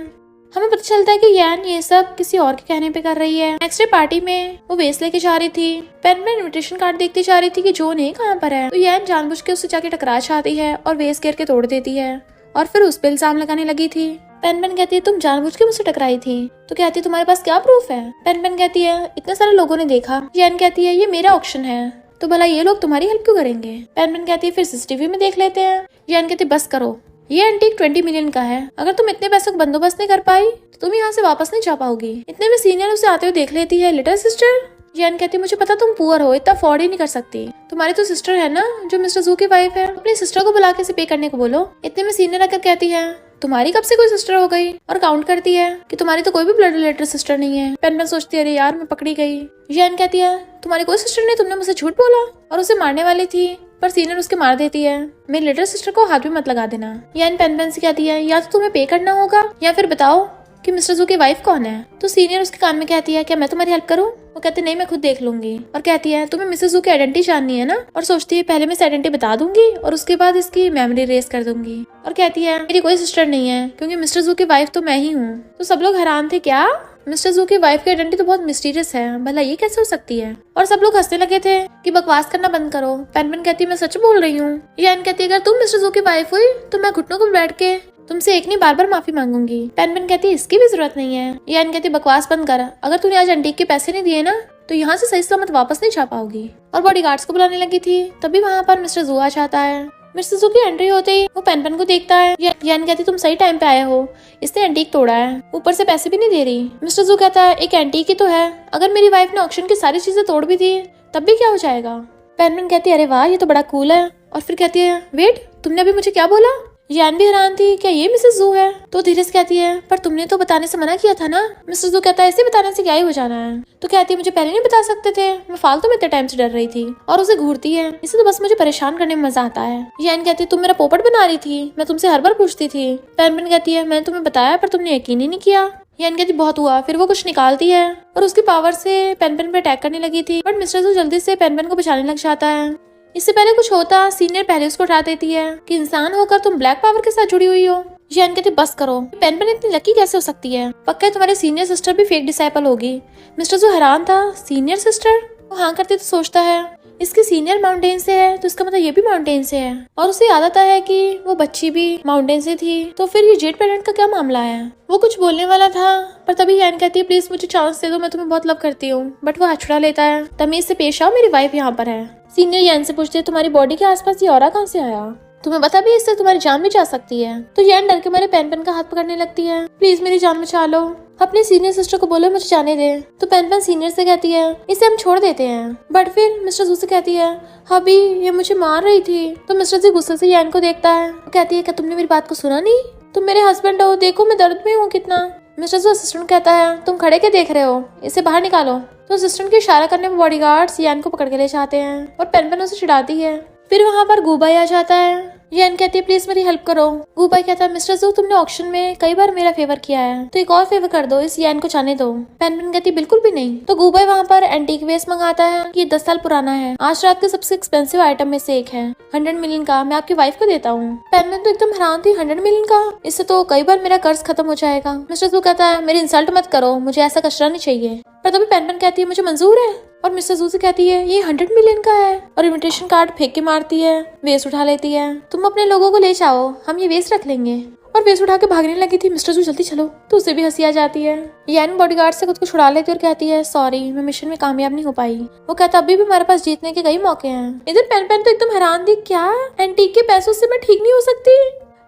हमें पता चलता है कि यान ये सब किसी और के कहने पे कर रही है। नेक्स्ट डे पार्टी में वो वेस्ट लेके जा रही थी। पेन में इनविटेशन कार्ड देखती जा रही थी कि जोन है कहाँ पर है। तो यान जानबूझ के उससे जाके टकरा जाती है और वेस्ट गिर के तोड़ देती है और फिर उस पे इल्जाम लगाने लगी थी। पेन कहती है तुम जानबूझ के मुझसे टकराई थी। तो कहती है तुम्हारे पास क्या प्रूफ है? पेन कहती है इतने सारे लोगों ने देखा। यान कहती है ये मेरा ऑप्शन है तो भला ये लोग तुम्हारी हेल्प क्यों करेंगे? पेन कहती है फिर सीसीटीवी में देख लेते हैं। यान कहती बस करो, ये एंटीक 20 मिलियन का है। अगर तुम इतने पैसों का बंदोबस्त नहीं कर पाई तो तुम यहाँ से वापस नहीं जा पाओगी। इतने में सीनियर उसे आते हुए देख लेती है। Little sister. यान कहती है मुझे पता तुम पुअर हो, इतना अफोर्ड ही नहीं कर सकती। तुम्हारी तो सिस्टर है ना जो मिस्टर जू की वाइफ है, अपनी सिस्टर को बुला के इसे पे करने को बोलो। इतने में सीनियर आकर कहती है तुम्हारी कब से कोई सिस्टर हो गई? और काउंट करती है कि तुम्हारी तो कोई भी ब्लड रिलेटेड सिस्टर नहीं है। पेन सोचती है अरे यार मैं पकड़ी गई। यान कहती है तुम्हारी कोई सिस्टर नहीं, तुमने मुझसे झूठ बोला। और उसे मारने वाली थी पर सीनियर उसके मार देती है। मेरी लिटिल सिस्टर को हाथ भी मत लगा देना। यान पेन से कहती है या तो तुम्हें पे करना होगा या फिर बताओ कि मिस्टर जू की वाइफ कौन है। तो सीनियर उसके कान में कहती है क्या मैं तुम्हारी हेल्प करूं? वो कहते नहीं मैं खुद देख लूंगी। और कहती है तुम्हें मिसेस जू की आइडेंटिटी जाननी है ना? और सोचती है पहले मैं इस आइडेंटिटी बता दूंगी और उसके बाद इसकी मेमोरी रेस कर दूंगी। और कहती है मेरी कोई सिस्टर नहीं है क्योंकि मिस्टर जू की वाइफ तो मैं ही हूँ। तो सब लोग हैरान थे, क्या मिस्टर जू की वाइफ की आइडेंटिटी तो बहुत मिस्टीरियस है, भला ये कैसे हो सकती है? और सब लोग हंसने लगे थे कि बकवास करना बंद करो। पेन कहती है मैं सच बोल रही हूँ। यान कहती है अगर तुम मिस्टर जू की वाइफ हुई तो मैं घुटनों को बैठ के तुमसे एक नहीं बार बार माफी मांगूंगी। पेन कहती है इसकी भी जरूरत नहीं है। यान कहती है बकवास बंद कर, अगर तूने आज एंटीक के पैसे नहीं दिए ना तो यहाँ से सही सलामत वापस नहीं जा पाओगी। और बॉडीगार्ड्स को बुलाने लगी थी तभी वहाँ पर मिस्टर जू आ जाता है। मिस्टर जू की एंट्री होते ही वो पेन को देखता है। यान कहती तुम सही टाइम पे आए हो, इसने एंटीक तोड़ा है, ऊपर से पैसे भी नहीं दे रही। मिस्टर जू कहता है एक एंटीक ही तो है, अगर मेरी वाइफ ने ऑक्शन की सारी चीजें तोड़ भी दी तब भी क्या हो जाएगा? पेन कहती है अरे वाह ये तो बड़ा कूल है। और फिर कहती है वेट तुमने अभी मुझे क्या बोला? यान भी हैरान थी क्या ये मिसेस जू है? तो धीरे से कहती है पर तुमने तो बताने से मना किया था ना। मिस्टर जू कहता है ऐसे बताने से क्या ही हो जाना है। तो कहती है मुझे पहले नहीं बता सकते थे, मैं फालतू में इतने टाइम से डर रही थी। और उसे घूरती है, इसे तो बस मुझे परेशान करने में मजा आता है। यान कहती है तुम मेरा पोपट बना रही थी, मैं तुमसे हर बार पूछती थी। पेन कहती है मैंने तुम्हें बताया पर तुमने यकीन ही नहीं किया। यान कहती बहुत हुआ। फिर वो कुछ निकालती है और उसकी पावर से पेन पे अटैक करने लगी थी बट मिस्टर जू जल्दी से पेन को बचाने लग जाता है। इससे पहले कुछ होता सीनियर पहले उसको उठा देती है कि इंसान होकर तुम ब्लैक पावर के साथ जुड़ी हुई हो। यान कहती बस करो, पेन इतनी लकी कैसे हो सकती है? पक्का तुम्हारी सीनियर सिस्टर भी फेक डिसाइपल होगी। मिस्टर जो हैरान था सीनियर सिस्टर? वो हाँ करती तो सोचता है इसकी सीनियर माउंटेन से है तो इसका मतलब ये भी माउंटेन से है। और उसे याद आता है कि वो बच्ची भी माउंटेन से थी, तो फिर ये जेड प्लैनेट का क्या मामला है? वो कुछ बोलने वाला था पर तभी यान कहती है प्लीज मुझे चांस दे दो, मैं तुम्हें बहुत लव करती हूँ। बट वो हछड़ा लेता है तमीज से पेश आओ, मेरी वाइफ यहाँ पर है। सीनियर यान से पूछती है तुम्हारी बॉडी के आसपास ये ऑरा कहाँ से आया? तुम्हें पता भी इससे तुम्हारी जान भी जा सकती है। तो यान डर के मारे पेन का हाथ पकड़ने लगती है, प्लीज मेरी जान बचा लो, अपनी सीनियर सिस्टर को बोलो मुझे जाने दे। तो पेन सीनियर से कहती है इसे हम छोड़ देते हैं। बट फिर मिस्टर जू से कहती है अभी ये मुझे मार रही थी। तो मिस्टर जी गुस्से से यान को देखता है, कहती है क्या तुमने मेरी बात को सुना नहीं? तुम मेरे हस्बैंड हो, देखो मैं दर्द में हूँ कितना। मिस्टर जू असिस्टेंट कहता है तुम खड़े क्या देख रहे हो, इसे बाहर निकालो। तो असिस्टेंट के इशारा करने में बॉडीगार्ड्स यान को पकड़ के ले जाते हैं और पेन उसे चिढ़ाती है। फिर वहाँ पर गुबाई आ जाता है। यान कहती है प्लीज मेरी हेल्प करो। गुबाई कहता है मिस्टर जू तुमने ऑक्शन में कई बार मेरा फेवर किया है तो एक और फेवर कर दो, इस यान को जाने दो। पेन कहती है बिल्कुल भी नहीं। तो गुबाई वहाँ पर एंटीक वेस्ट मंगाता है, ये 10 साल पुराना है, आज रात के सबसे एक्सपेंसिव आइटम में से एक है, 100 मिलियन का, मैं आपकी वाइफ को देता हूँ। पेन तो एकदम हैरान थी, 100 मिलियन का, इससे तो कई बार मेरा कर्ज खत्म हो जाएगा। मिस्टर जू कहता है मेरी इंसल्ट मत करो, मुझे ऐसा कचरा नहीं चाहिए। पर तभी पेन कहती है मुझे मंजूर है। और मिस्टर जू से कहती है ये 100 मिलियन का है और इन्विटेशन कार्ड फेंक के मारती है, वेस्ट उठा लेती है। तुम अपने लोगों को ले जाओ, हम ये वेस्ट रख लेंगे। और वेस्ट उठा के भागने लगी थी। मिस्टर जू जल्दी चलो, तो उसे भी हंसी आ जाती है। यान बॉडीगार्ड से खुद को छुड़ा लेती है और कहती है सॉरी मैं मिशन में कामयाब नहीं हो पाई। वो कहता अभी भी हमारे पास जीतने के कई मौके हैं। इधर पेन तो एकदम हैरान थी, क्या एंटीक के पैसों से मैं ठीक नहीं हो सकती?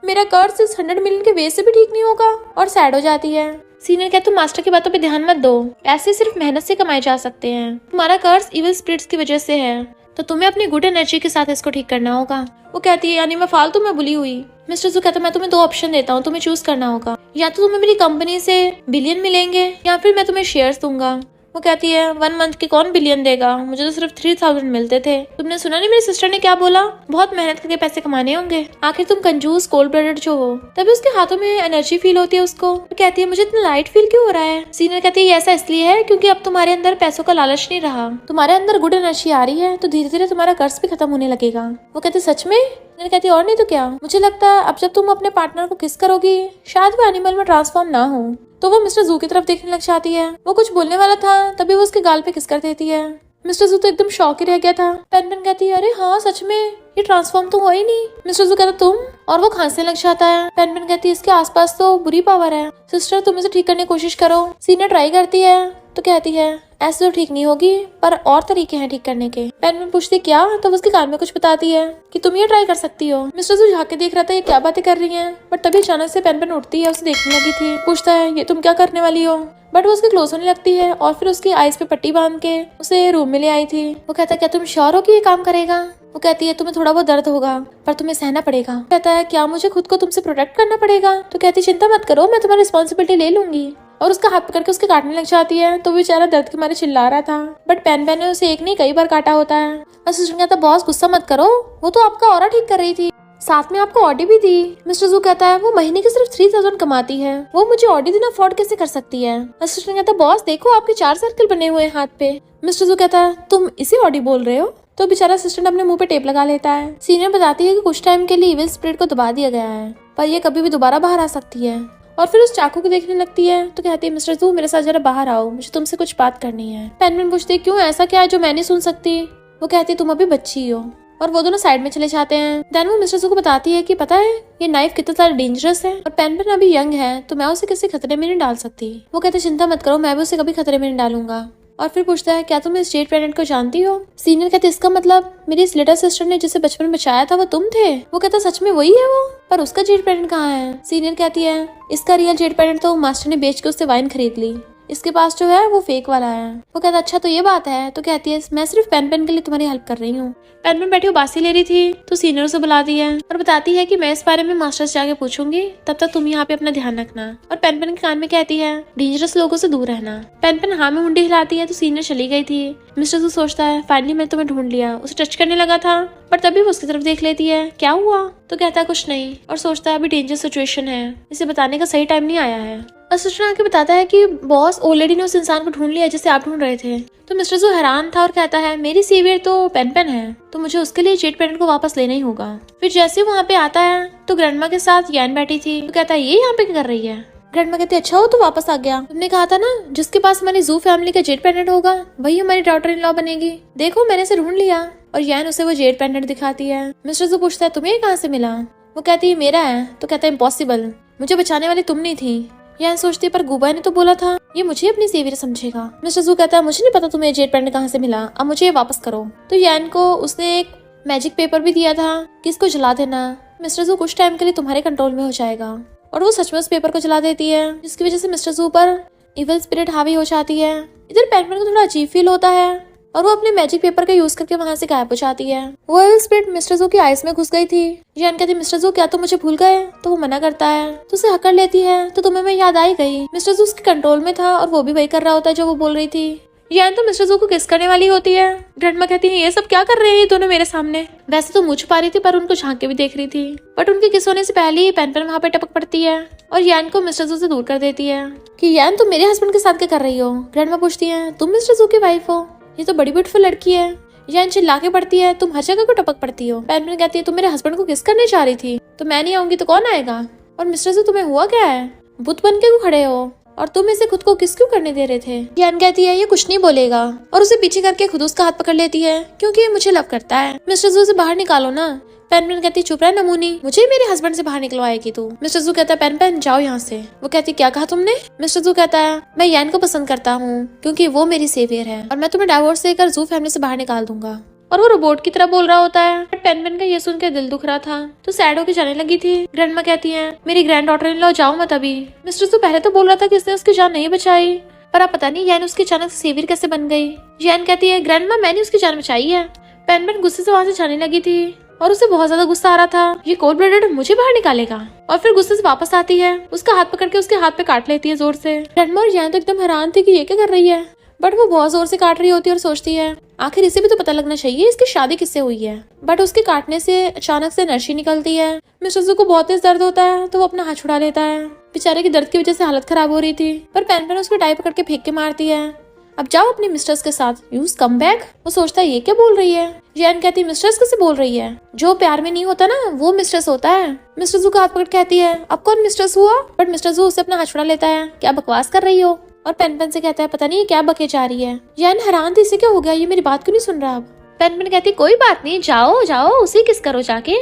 मेरा कर्ज इस 100 मिलियन के वेस्ट से भी ठीक नहीं होगा। और सैड हो जाती है। सीनियर कहते तुम मास्टर की बातों पे ध्यान मत दो, पैसे सिर्फ मेहनत से कमाए जा सकते हैं, तुम्हारा कर्ज इविल स्पिरिट्स की वजह से है तो तुम्हें अपनी गुड एनर्जी के साथ इसको ठीक करना होगा। वो कहती है यानी मैं फालतू में बुली हुई। मिस्टर जू कहता मैं तुम्हें 2 ऑप्शन देता हूँ, तुम्हें चूज करना होगा, या तो तुम्हें मेरी कंपनी से बिलियन मिलेंगे या फिर मैं तुम्हें शेयर्स दूंगा। वो कहती है 1 मंथ की कौन बिलियन देगा, मुझे तो सिर्फ 3000 मिलते थे। तुमने सुना नहीं मेरी सिस्टर ने क्या बोला, बहुत मेहनत करके पैसे कमाने होंगे, आखिर तुम कंजूस कोल्ड ब्लडेड जो हो। तभी उसके हाथों में एनर्जी फील होती है उसको। वो कहती है मुझे इतना लाइट फील क्यों हो रहा है। सीनियर कहती है ऐसा इसलिए है क्योंकि अब तुम्हारे अंदर पैसों का लालच नहीं रहा, तुम्हारे अंदर गुड एनर्जी आ रही है, तो धीरे धीरे तुम्हारा कर्ज भी खत्म होने लगेगा। वो कहती सच में। सीनियर कहती है और नहीं तो क्या, मुझे लगता है अब जब तुम अपने पार्टनर को किस करोगी शायद वो एनिमल में ट्रांसफॉर्म ना हो। तो वो मिस्टर जू की तरफ देखने लग जाती है। वो कुछ बोलने वाला था तभी वो उसके गाल पे किस कर देती है। मिस्टर जू तो एकदम शॉक ही रह गया था। पेन पेन कहती है अरे हाँ सच में, ये ट्रांसफॉर्म तो हुआ ही नहीं। मिस्टर जू कहता तुम, और वो खांसने लग जाता है। पेन पेन कहती है इसके आसपास तो बुरी पावर है, सिस्टर तुम इसे ठीक करने की कोशिश करो। सीनियर ट्राई करती है तो कहती है ऐसे तो ठीक नहीं होगी, पर और तरीके हैं ठीक करने के। पेन पेन पूछती क्या, तो उसके कान में कुछ बताती है कि तुम ये ट्राई कर सकती हो। मिस्टर जू झांक के देख रहा था ये क्या बातें कर रही हैं, बट तभी अचानक से पेन पेन उठती है, उसे देखने लगी थी। पूछता है ये तुम क्या करने वाली हो, बट वो उसके क्लोज होने लगती है और फिर उसकी आईज पे पट्टी बांध के उसे रूम में ले आई थी। वो कहता है क्या तुम श्योर हो कि ये काम करेगा। वो कहती है तुम्हें थोड़ा बहुत दर्द होगा पर तुम्हें सहना पड़ेगा। कहता है क्या मुझे खुद को तुमसे प्रोटेक्ट करना पड़ेगा। तो कहती है चिंता मत करो, मैं तुम्हारी रिस्पॉन्सिबिलिटी ले लूंगी। और उसका हाथ पकड़ के उसके काटने लग जाती है। तो वो बेचारा दर्द के मारे चिल्ला रहा था, बट पेन पेन ने उसे एक नहीं कई बार काटा होता है। असिस्टेंट कहता बॉस गुस्सा मत करो, वो तो आपका ऑरा ठीक कर रही थी, साथ में आपको ऑडी भी दी। मिस्टर जू कहता है वो महीने के सिर्फ 3000 कमाती है, वो मुझे ऑडी देना अफोर्ड कैसे कर सकती है। असिस्टेंट कहता बॉस देखो आपके 4 सर्कल बने हुए हैं हाथ पे। मिस्टर जू कहता है तुम इसे ऑडी बोल रहे हो। तो बेचारा असिस्टेंट अपने मुंह पे टेप लगा लेता है। सीनियर बताती है कि कुछ टाइम के लिए इविल स्पिरिट को दबा दिया गया है, पर ये कभी भी दोबारा बाहर आ सकती है। और फिर उस चाकू को देखने लगती है तो कहती है मिस्टर जू मेरे साथ जरा बाहर आओ, मुझे तुमसे कुछ बात करनी है। पेनपेन पूछती क्यों, ऐसा क्या है जो मैं नहीं सुन सकती। वो कहती है तुम अभी बच्ची हो। और वो दोनों साइड में चले जाते हैं। देन वो मिस्टर जू को बताती है कि पता है ये नाइफ कितना ज्यादा डेंजरस है और पेनपेन अभी यंग है तो मैं उसे किसी खतरे में नहीं डाल सकती। वो कहते चिंता मत करो, मैं भी उसे कभी खतरे में नहीं डालूंगा। और फिर पूछता है क्या तुम इस जेड प्लैनेट को जानती हो। सीनियर कहते इसका मतलब मेरी इस लिटिल सिस्टर ने जिसे बचपन में बचाया था वो तुम थे। वो कहता सच में वही है वो, पर उसका जेड प्लैनेट कहाँ है। सीनियर कहती है इसका रियल जेड प्लैनेट तो मास्टर ने बेच के उससे वाइन खरीद ली, इसके पास जो है वो फेक वाला है। वो कहता अच्छा तो ये बात है। तो कहती है मैं सिर्फ पेन पेन के लिए तुम्हारी हेल्प कर रही हूँ। पेन पेन बैठी उबासी ले रही थी तो सीनियर से बुलाती है और बताती है कि मैं इस बारे में मास्टर से जाके पूछूंगी, तब तक तुम यहाँ पे अपना ध्यान रखना। और पेन पेन के कान में कहती है डेंजरस लोगों से दूर रहना। पेन पेन हाँ में मुंडी हिलाती है तो सीनियर चली गई थी। मिस्टर जू सोचता है फाइनली मैंने तुम्हें ढूंढ लिया। उसे टच करने लगा था पर तभी वो उसकी तरफ देख लेती है, क्या हुआ। तो कहता है कुछ नहीं, और सोचता है अभी डेंजर सिचुएशन है, इसे बताने का सही टाइम नहीं आया है। असिस्टेंट आके बताता है कि बॉस ऑलरेडी ने उस इंसान को ढूंढ लिया जिसे आप ढूंढ रहे थे। तो मिस्टर जू हैरान था और कहता है मेरी सेवियर तो पेन पेन है, तो मुझे उसके लिए जेड प्लैनेट को वापस लेना ही होगा। फिर जैसे वहाँ पे आता है तो ग्रैंडमा के साथ यैन बैठी थी। तो कहता है ये यहाँ पे क्या कर रही है। ग्रैंडमा कहती है अच्छा हो तो वापस आ गया, तुमने कहा था ना जिसके पास हमारी जू फैमिली का जेड प्लैनेट होगा वही हमारी डॉटर इन लॉ बनेगी, देखो मैंने इसे ढूंढ लिया। और यैन उसे वो जेड प्लैनेट दिखाती है। मिस्टर जू पूछता है तुम्हें कहाँ से मिला। वो कहती है मेरा है। तो कहता है इम्पॉसिबल, मुझे बचाने वाली तुम नहीं थी। यैन सोचती है पर गुबा ने तो बोला था ये मुझे अपनी सेवियर समझेगा। मिस्टर जू कहता है मुझे नहीं पता तुम्हें जेड प्लैनेट कहाँ से मिला, अब मुझे ये वापस करो। तो यैन को उसने एक मैजिक पेपर भी दिया था कि इसको जला देना, मिस्टर जू कुछ टाइम के लिए तुम्हारे कंट्रोल में हो जाएगा। और वो सच में उस पेपर को जला देती है जिसकी वजह से मिस्टर जू पर इविल स्पिरिट हावी हो जाती है। इधर पेनपेन को थोड़ा अजीब फील होता है और वो अपने मैजिक पेपर का यूज करके वहाँ से गायब हो जाती है। वो इविल स्पिरिट मिस्टर जू की आइस में घुस गई थी। जैन कहती मिस्टर जू क्या तुम मुझे भूल गए। तो वो मना करता है तो उसे हकड़ लेती है तो तुम्हें मैं याद आई गई। मिस्टर जू उसके कंट्रोल में था और वो भी वही कर रहा होता है जो वो बोल रही थी। जैन तो मिस्टर जू को किस करने वाली होती है। ग्रैंडमा कहती है ये सब क्या कर रहे हैं ये दोनों मेरे सामने। वैसे तो मुँह छुपा रही थी पर उनको झांक के भी देख रही थी, बट उनके किस होने से पहले ही पेन पेन वहाँ पे टपक पड़ती है और यैन को मिस्टर जू से दूर कर देती है कि यैन तुम मेरे हस्बैंड के साथ क्या कर रही हो। ग्रैंडमा पूछती है तुम मिस्टर जू की वाइफ हो, ये तो बड़ी ब्यूटीफुल लड़की है। यैन चिल्ला के पड़ती है तुम हर जगह को टपक पड़ती हो। पेन पेन कहती है तुम मेरे हस्बैंड को किस करने चाह रही थी, तो मैं नहीं आऊंगी तो कौन आएगा। और मिस्टर जू तुम्हें हुआ क्या है, बुत बन के क्यों खड़े हो और तुम इसे खुद को किस क्यों करने दे रहे थे। यैन कहती है ये कुछ नहीं बोलेगा और उसे पीछे करके खुद उसका हाथ पकड़ लेती है क्योंकि ये मुझे लव करता है। मिस्टर जू से बाहर निकालो ना। पेन पेन कहती चुप रहा नमूनी, मुझे मेरे हस्बैंड से बाहर निकलवाएगी तू। मिस्टर जू कहता है पेन पेन जाओ यहाँ से। वो कहती क्या कहा तुमने। मिस्टर जू कहता है मैं यैन को पसंद करता हूँ क्योंकि वो मेरी सेवियर है और मैं तुम्हें डाइवोर्स देकर जू फैमिली से बाहर निकाल दूंगा। और वो रोबोट की तरह बोल रहा होता है। बट पेन पेन का ये सुन के दिल दुख रहा था तो सैड होकर जाने लगी थी। ग्रैंडमा कहती है मेरी ग्रैंड डॉटर इन लॉ जाओ मत अभी। मिस्टर जू पहले तो बोल रहा था कि इसने उसकी जान नहीं बचाई, पर अब पता नहीं यैन उसकी अचानक से सेवियर कैसे बन गई। यैन कहती है ग्रैंडमा मैंने उसकी जान बचाई है। पेन पेन गुस्से से वहाँ से जाने लगी थी और उसे बहुत ज्यादा गुस्सा आ रहा था, ये कोल्ड ब्लडेड मुझे बाहर निकालेगा। और फिर गुस्से से वापस आती है, उसका हाथ पकड़ के उसके हाथ पे काट लेती है जोर से। ग्रैंडमा और यैन तो एकदम हैरान थी कि ये क्या कर रही है। बट वो बहुत जोर से काट रही होती है और सोचती है आखिर इसे भी तो पता लगना चाहिए इसकी शादी किससे हुई है। बट उसके काटने से अचानक से नर्शी निकलती है। मिस्टर जू को बहुत तेज दर्द होता है तो वो अपना हाथ छुड़ा लेता है। बेचारे की दर्द की वजह से हालत खराब हो रही थी, पर पेन पेन उसको टाई पकड़ के फेंक के मारती है। अब जाओ अपनी मिस्टर्स के साथ, यूज कम बैक। वो सोचता है ये क्या बोल रही है। जैन कहती है मिस्टर्स कैसे बोल रही है, जो प्यार में नहीं होता ना वो मिस्टर्स होता है। मिस्टर जू का हाथ पकड़ कहती है अब कौन मिस्टर्स हुआ। बट मिस्टर जू उसे अपना हाथ छुड़ा लेता है, क्या बकवास कर रही हो। और पेन पेन से कहता है पता नहीं ये क्या बके जा रही है। जैन हैरान थी इसे क्या हो गया, ये मेरी बात क्यों नहीं सुन रहा। अब पेन पेन कहती कोई बात नहीं, जाओ जाओ उसे किस करो जाके,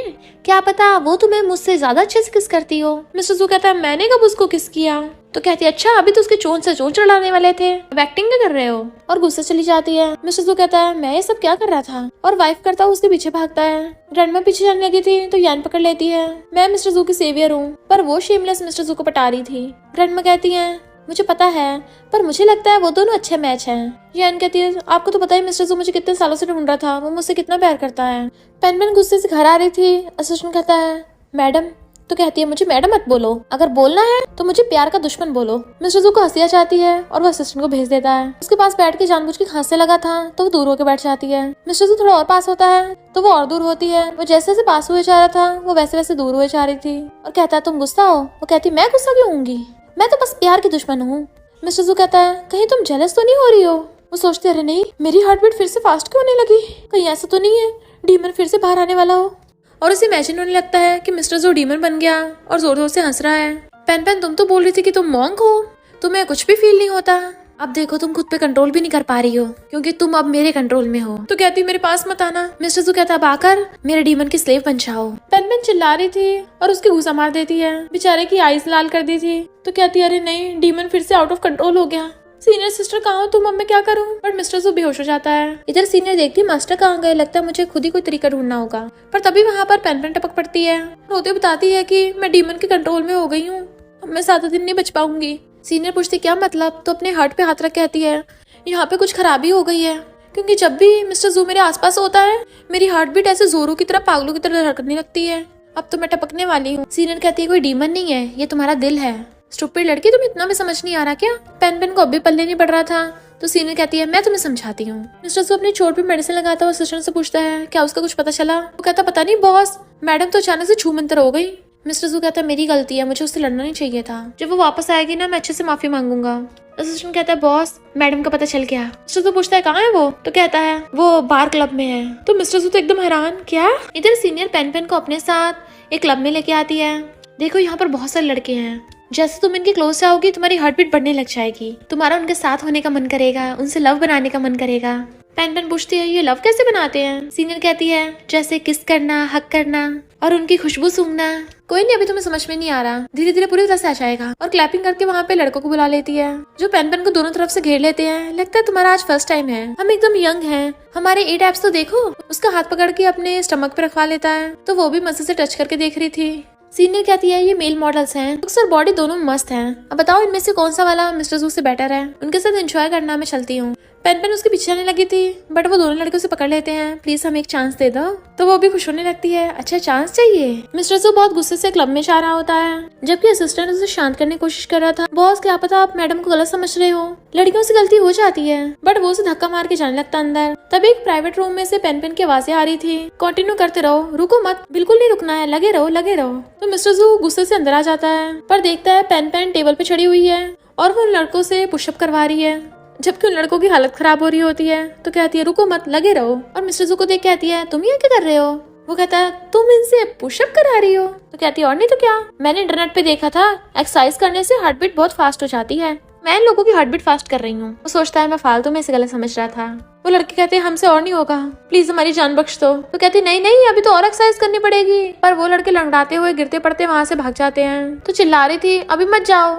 क्या पता वो तुम्हें मुझसे ज्यादा अच्छे से किस करती हो। मिस्टर जू कहता है मैंने कब उसको किस किया। तो कहती है अच्छा अभी तो उसके चोंच से चोंच चढ़ाने वाले थे, अब एक्टिंग क्या कर रहे हो। और गुस्से चली जाती है। मिस्टर जू कहता है मैं ये सब क्या कर रहा था, और वाइफ करता उसके पीछे भागता है। ग्रैंडमा पीछे जाने लगी थी तो यान पकड़ लेती है, मैं मिस्टर जू की सेवियर हूँ, पर वो शेमलेस मिस्टर जू को पटा रही थी। ग्रैंडमा कहती है मुझे पता है, पर मुझे लगता है वो दोनों अच्छे मैच हैं। यान कहती है आपको तो पता है मिस्टर जू मुझे कितने सालों से ढूंढ रहा था, वो मुझसे कितना प्यार करता है। पेन पेन गुस्से से घर आ रही थी। असिस्टेंट कहता है मैडम। तो कहती है मुझे मैडम मत बोलो, अगर बोलना है तो मुझे प्यार का दुश्मन बोलो। मिस्टर जू को हंसी आ जाती है और वो असिस्टेंट को भेज देता है। उसके पास बैठ के जानबूझ के खांसने लगा था तो वो दूर होकर बैठ जाती है। मिस्टर जू थोड़ा और पास होता है तो वो और दूर होती है। वो जैसे जैसे पास हुए जा रहा था वो वैसे वैसे दूर हुए जा रही थी। और कहता है तुम गुस्सा हो। वो कहती मैं गुस्सा क्यों होंगी, मैं तो बस प्यार की दुश्मन हूँ। मिस्टर जू कहता है कहीं तुम जेलस तो नहीं हो रही हो। वो सोचते अरे नहीं मेरी हार्ट बीट फिर से फास्ट क्यों होने लगी, कहीं ऐसा तो नहीं है डीमन फिर से बाहर आने वाला हो। और उसे इमेजिन होने लगता है कि मिस्टर जू डीमन बन गया और जोर जोर से हंस रहा है। पेन पेन तुम तो बोल रही थी कि तुम मॉन्क हो, तुम्हें कुछ भी फील नहीं होता, अब देखो तुम खुद पे कंट्रोल भी नहीं कर पा रही हो क्योंकि तुम अब मेरे कंट्रोल में हो। तो कहती मेरे पास मत आना। मिस्टर जू कहता अब आकर मेरे डीमन की स्लेव बन जाओ। पेन पेन चिल्ला रही थी और उसकी घूसा मार देती है, बेचारे की आईज लाल कर दी थी। तो कहती अरे नहीं डीमन फिर से आउट ऑफ कंट्रोल हो गया। सीनियर सिस्टर कहाँ हो तुम, अब मैं क्या करूँ। बट मिस्टर जू बेहोश हो जाता है। इधर सीनियर देखती मास्टर कहाँ गए, लगता है मुझे खुद ही कोई तरीका ढूंढना होगा। पर तभी वहाँ पर पेन पेन टपक पड़ती है, रोते बताती है कि मैं डीमन के कंट्रोल में हो गई हूँ, अब मैं 7 दिन नहीं बच पाऊंगी। सीनियर पूछती क्या मतलब, तो अपने हार्ट पे हाथ रख कहती है यहाँ पे कुछ खराबी हो गई है, क्योंकि जब भी मिस्टर जू मेरे आसपास होता है मेरी हार्ट बीट ऐसे जोरों की तरह पागलों की तरह धड़कने लगती है, अब तो मैं टपकने वाली हूँ। सीनियर कहती है कोई डीमन नहीं है, ये तुम्हारा दिल है। स्टूपिड लड़की, तुम्हें इतना भी समझ नहीं आ रहा क्या। पेन पेन को अब भी पल्ले नहीं पड़ रहा था तो सीनियर कहती है मैं तुम्हें समझाती हूँ। मिस्टर जू अपनी चोट पे मेडिसिन लगाता हुआ असिस्टेंट से पूछता है क्या उसका कुछ पता चला। वो कहता पता नहीं बॉस, मैडम तो अचानक से छूमंतर हो गई। मिस्टर जू कहता है मेरी गलती है, मुझे उससे लड़ना नहीं चाहिए था, जब वो वापस आएगी ना मैं अच्छे से माफी मांगूंगा। असिस्टेंट कहता है बॉस मैडम का पता चल गया। मिस्टर जू पूछता है कहाँ है वो, तो कहता है वो बार क्लब में है। तो मिस्टर जू तो एकदम हैरान, क्या। इधर सीनियर पेन पेन को अपने साथ एक क्लब में लेके आती है। देखो यहाँ पर बहुत सारे लड़के हैं, जैसे तुम इनके क्लोज जाओगी तुम्हारी हार्ट बीट बढ़ने लग जाएगी, तुम्हारा उनके साथ होने का मन करेगा, उनसे लव बनाने का मन करेगा। पेन पेन पूछती है ये लव कैसे बनाते हैं। सीनियर कहती है जैसे किस करना, हक करना और उनकी खुशबू सूंघना। कोई नहीं अभी तुम्हें समझ में नहीं आ रहा, धीरे धीरे पूरी तरह से आ जाएगा। और क्लैपिंग करके वहाँ पे लड़कों को बुला लेती है जो पेन पेन को दोनों तरफ से घेर लेते हैं। लगता है तुम्हारा आज फर्स्ट टाइम है, हम एकदम यंग हैं, हमारे 8 एब्स तो देखो। उसका हाथ पकड़ के अपने स्टमक पे रखवा लेता है तो वो भी मजे से टच करके देख रही थी। सीनियर कहती है ये मेल मॉडल्स हैं, लुक्स और बॉडी दोनों मस्त हैं, अब बताओ इनमें से कौन सा वाला मिस्टर जू से बेटर है, उनके साथ एंजॉय करना मैं चलती हूँ। पेन पेन उसके पीछे आने लगी थी बट वो दोनों लड़के उसे पकड़ लेते हैं, प्लीज हमें एक चांस दे दो। तो वो भी खुश होने लगती है, अच्छा चांस चाहिए। मिस्टर जू बहुत गुस्से से क्लब में जा रहा होता है जबकि असिस्टेंट उसे शांत करने की कोशिश कर रहा था। बॉस क्या पता आप मैडम को गलत समझ रहे हो, लड़कियों से गलती हो जाती है। बट वो उसे धक्का मार के जाने लगता अंदर। तभी एक प्राइवेट रूम में से पेन पेन की आवाजें आ रही थी, कंटिन्यू करते रहो, रुको मत, बिल्कुल नहीं रुकना है, लगे रहो लगे रहो। तो मिस्टर जू गुस्से से अंदर आ जाता है पर देखता है पेन पेन टेबल पे चढ़ी हुई है और वो उन लड़कों से पुशअप करवा रही है जबकि उन लड़कों की हालत खराब हो रही होती है। तो कहती है रुको मत, लगे रहो। और मिस्टर जू को देख कहती है तुम ये क्या कर रहे हो। वो कहता है तुम इनसे पुशअप करा रही हो। तो कहती है और नहीं तो क्या, मैंने इंटरनेट पे देखा था एक्सरसाइज करने से हार्ट बीट बहुत फास्ट हो जाती है, मैं इन लोगों की हार्ट बीट फास्ट कर रही हूँ। वो सोचता है मैं फालतू में इसे गलत समझ रहा था। वो लड़के कहते हैं हमसे और नहीं होगा, प्लीज हमारी जान बख्श दो। तो कहती नहीं नहीं अभी तो और एक्सरसाइज करनी पड़ेगी। पर वो लड़के लंगड़ाते हुए गिरते पड़ते वहां से भाग जाते हैं। तो चिल्ला रही थी अभी मत जाओ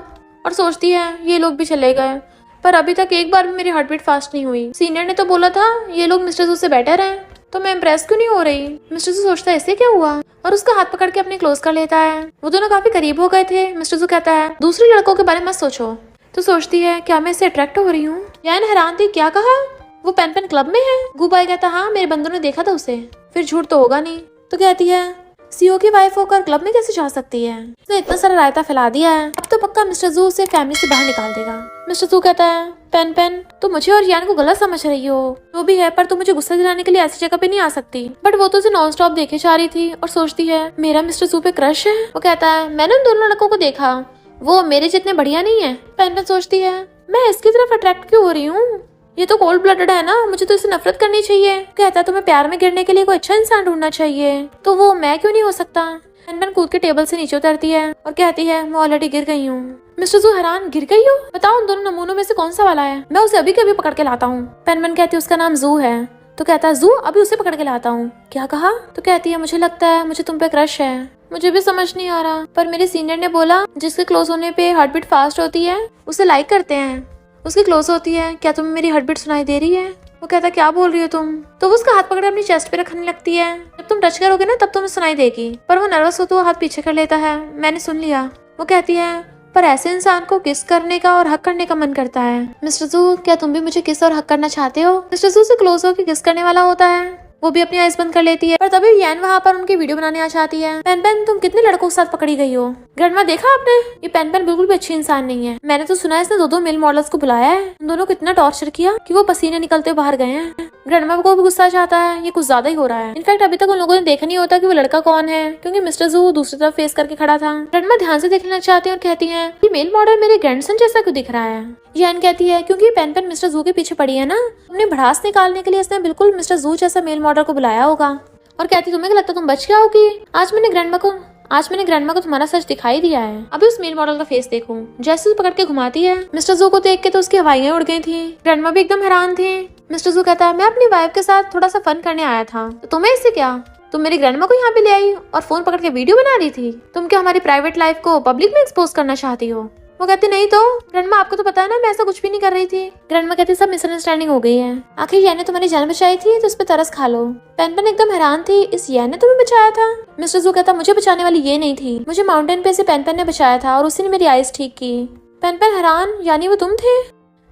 और सोचती है ये लोग भी चले गए पर अभी तक एक बार भी मेरी हार्ट बीट फास्ट नहीं हुई। सीनियर ने तो बोला था ये लोग मिस्टर जू से बेटर हैं, तो मैं इम्प्रेस क्यों नहीं हो रही। मिस्टर जू सोचता है इससे क्या हुआ और उसका हाथ पकड़ के अपने क्लोज कर लेता है। वो दोनों काफी करीब हो गए थे। मिस्टर जू कहता है दूसरे लड़कों के बारे में मत सोचो। तो सोचती है क्या मैं इससे अट्रैक्ट हो रही हूँ। यान हैरान थी, क्या कहा, वो पेन पेन क्लब में है। गुबाई कहता हाँ मेरे बंदों ने देखा था उसे, फिर झूठ तो होगा नहीं। तो कहती है सीईओ की वाइफ होकर क्लब में कैसे जा सकती है? उसने इतना सारा रायता फैला दिया है, अब तो पक्का मिस्टर जू उसे फैमिली से बाहर निकाल देगा। मिस्टर जू कहता है, पेन पेन तुम मुझे और यान को गलत समझ रही हो, जो भी है, पर तुम मुझे गुस्सा दिलाने के लिए ऐसी जगह पे नहीं आ सकती। बट वो तो उसे नॉन स्टॉप देखे जा रही थी और सोचती है मेरा मिस्टर जू पे क्रश है। वो कहता है मैंने उन दोनों लड़कों को देखा, वो मेरे जितने बढ़िया नहीं है। पेन पेन सोचती है मैं इसकी तरफ अट्रैक्ट क्यों हो रही हूँ, ये तो कोल्ड ब्लडेड है ना, मुझे तो इसे नफरत करनी चाहिए। कहता है तुम्हें प्यार में गिरने के लिए कोई अच्छा इंसान ढूंढना चाहिए, तो वो मैं क्यों नहीं हो सकता। पेन पेन कूद के टेबल से नीचे उतरती है और कहती है मैं ऑलरेडी गिर गई हूँ। मिस्टर जू हैरान, गिर गई हो? बताओ उन दोनों नमूनों में से कौन सा वाला है, मैं उसे अभी के अभी पकड़ के लाता हूँ। पेन पेन कहती है उसका नाम जू है। तो कहता है जू, अभी उसे पकड़ के लाता हूँ। क्या कहा? तो कहती है मुझे लगता है मुझे तुम पे क्रश है। मुझे भी समझ नहीं आ रहा, पर मेरे सीनियर ने बोला जिसके क्लोज होने पे हार्ट बीट फास्ट होती है उसे लाइक करते हैं, उसकी क्लोज होती है। क्या तुम्हें मेरी हार्ट बीट सुनाई दे रही है? वो कहता क्या बोल रही हो तुम? तो वो उसका हाथ पकड़ अपनी चेस्ट पे रखने लगती है, जब तुम टच करोगे ना तब तुम्हें सुनाई देगी। पर वो नर्वस हो तो वो हाथ पीछे कर लेता है, मैंने सुन लिया। वो कहती है पर ऐसे इंसान को किस करने का और हक करने का मन करता है। मिस्टर जू, क्या तुम भी मुझे किस और हक करना चाहते हो? मिस्टर जू से क्लोज होकर किस करने वाला होता है, वो भी अपनी आइज बंद कर लेती है। पर तभी यान वहाँ पर उनकी वीडियो बनाने आ जाती है। पेन पेन तुम कितने लड़कों के साथ पकड़ी गई हो? ग्रैंडमा देखा आपने, ये पेन पेन बिल्कुल भी अच्छी इंसान नहीं है। मैंने तो सुना है इसने दो मेल मॉडल्स को बुलाया है, उन दोनों को इतना टॉर्चर किया कि वो पसीने निकलते बाहर गए हैं। ग्रैंडमा को भी गुस्सा आता है, ये कुछ ज्यादा ही हो रहा है। इनफैक्ट अभी तक उन लोगों ने देखा नहीं होता कि वो लड़का कौन है, क्योंकि मिस्टर जू दूसरी तरफ फेस करके खड़ा था। ग्रैंडमा ध्यान से देखने लग जाती है और कहती है ये मेल मॉडल मेरे ग्रैंडसन जैसा क्यों दिख रहा है? यान कहती है क्योंकि पेन पेन मिस्टर जू के पीछे पड़ी है ना, अपनी भड़ास निकालने के लिए इसने बिल्कुल मिस्टर जू जैसा मेल मॉडल को बुलाया होगा। और कहती तुम्हें क्या लगता तुम बच गया होगी? आज मैंने ग्रैंडमा को तुम्हारा सच दिखाई दिया है, अभी उस मेल मॉडल का फेस देखो। जैसे पकड़ के घुमाती है, मिस्टर जू को देख के तो उसकी हवाइयां उड़ गई थी। ग्रैंडमा भी एकदम हैरान थे। मिस्टर जू कहता है मैं अपनी वाइफ के साथ थोड़ा सा फन करने आया था, तो तुम्हें इससे क्या? तुम मेरी ग्रैंडमा को यहाँ पे ले आई और फोन पकड़ के वीडियो बना रही थी। तुम क्या हमारी प्राइवेट लाइफ को पब्लिक में एक्सपोज करना चाहती हो? वो कहती नहीं तो ग्रैंडमा आपको तो पता है ना मैं ऐसा कुछ भी नहीं कर रही थी। ग्रैंडमा कहती सब मिसअंडरस्टैंडिंग हो गई है, आखिर यान ने तुम्हारी जान बचाई थी तो उस पर तरस खा लो। पेन पेन एकदम हैरान थी, इस यान ने तुम्हें बचाया था? मिस्टर जू कहता मुझे बचाने वाली ये नहीं थी, मुझे माउंटेन पे से पेन पेन ने बचाया था और उसी ने मेरी आइज ठीक की। पेन पेन हैरान, यानी वो तुम थे?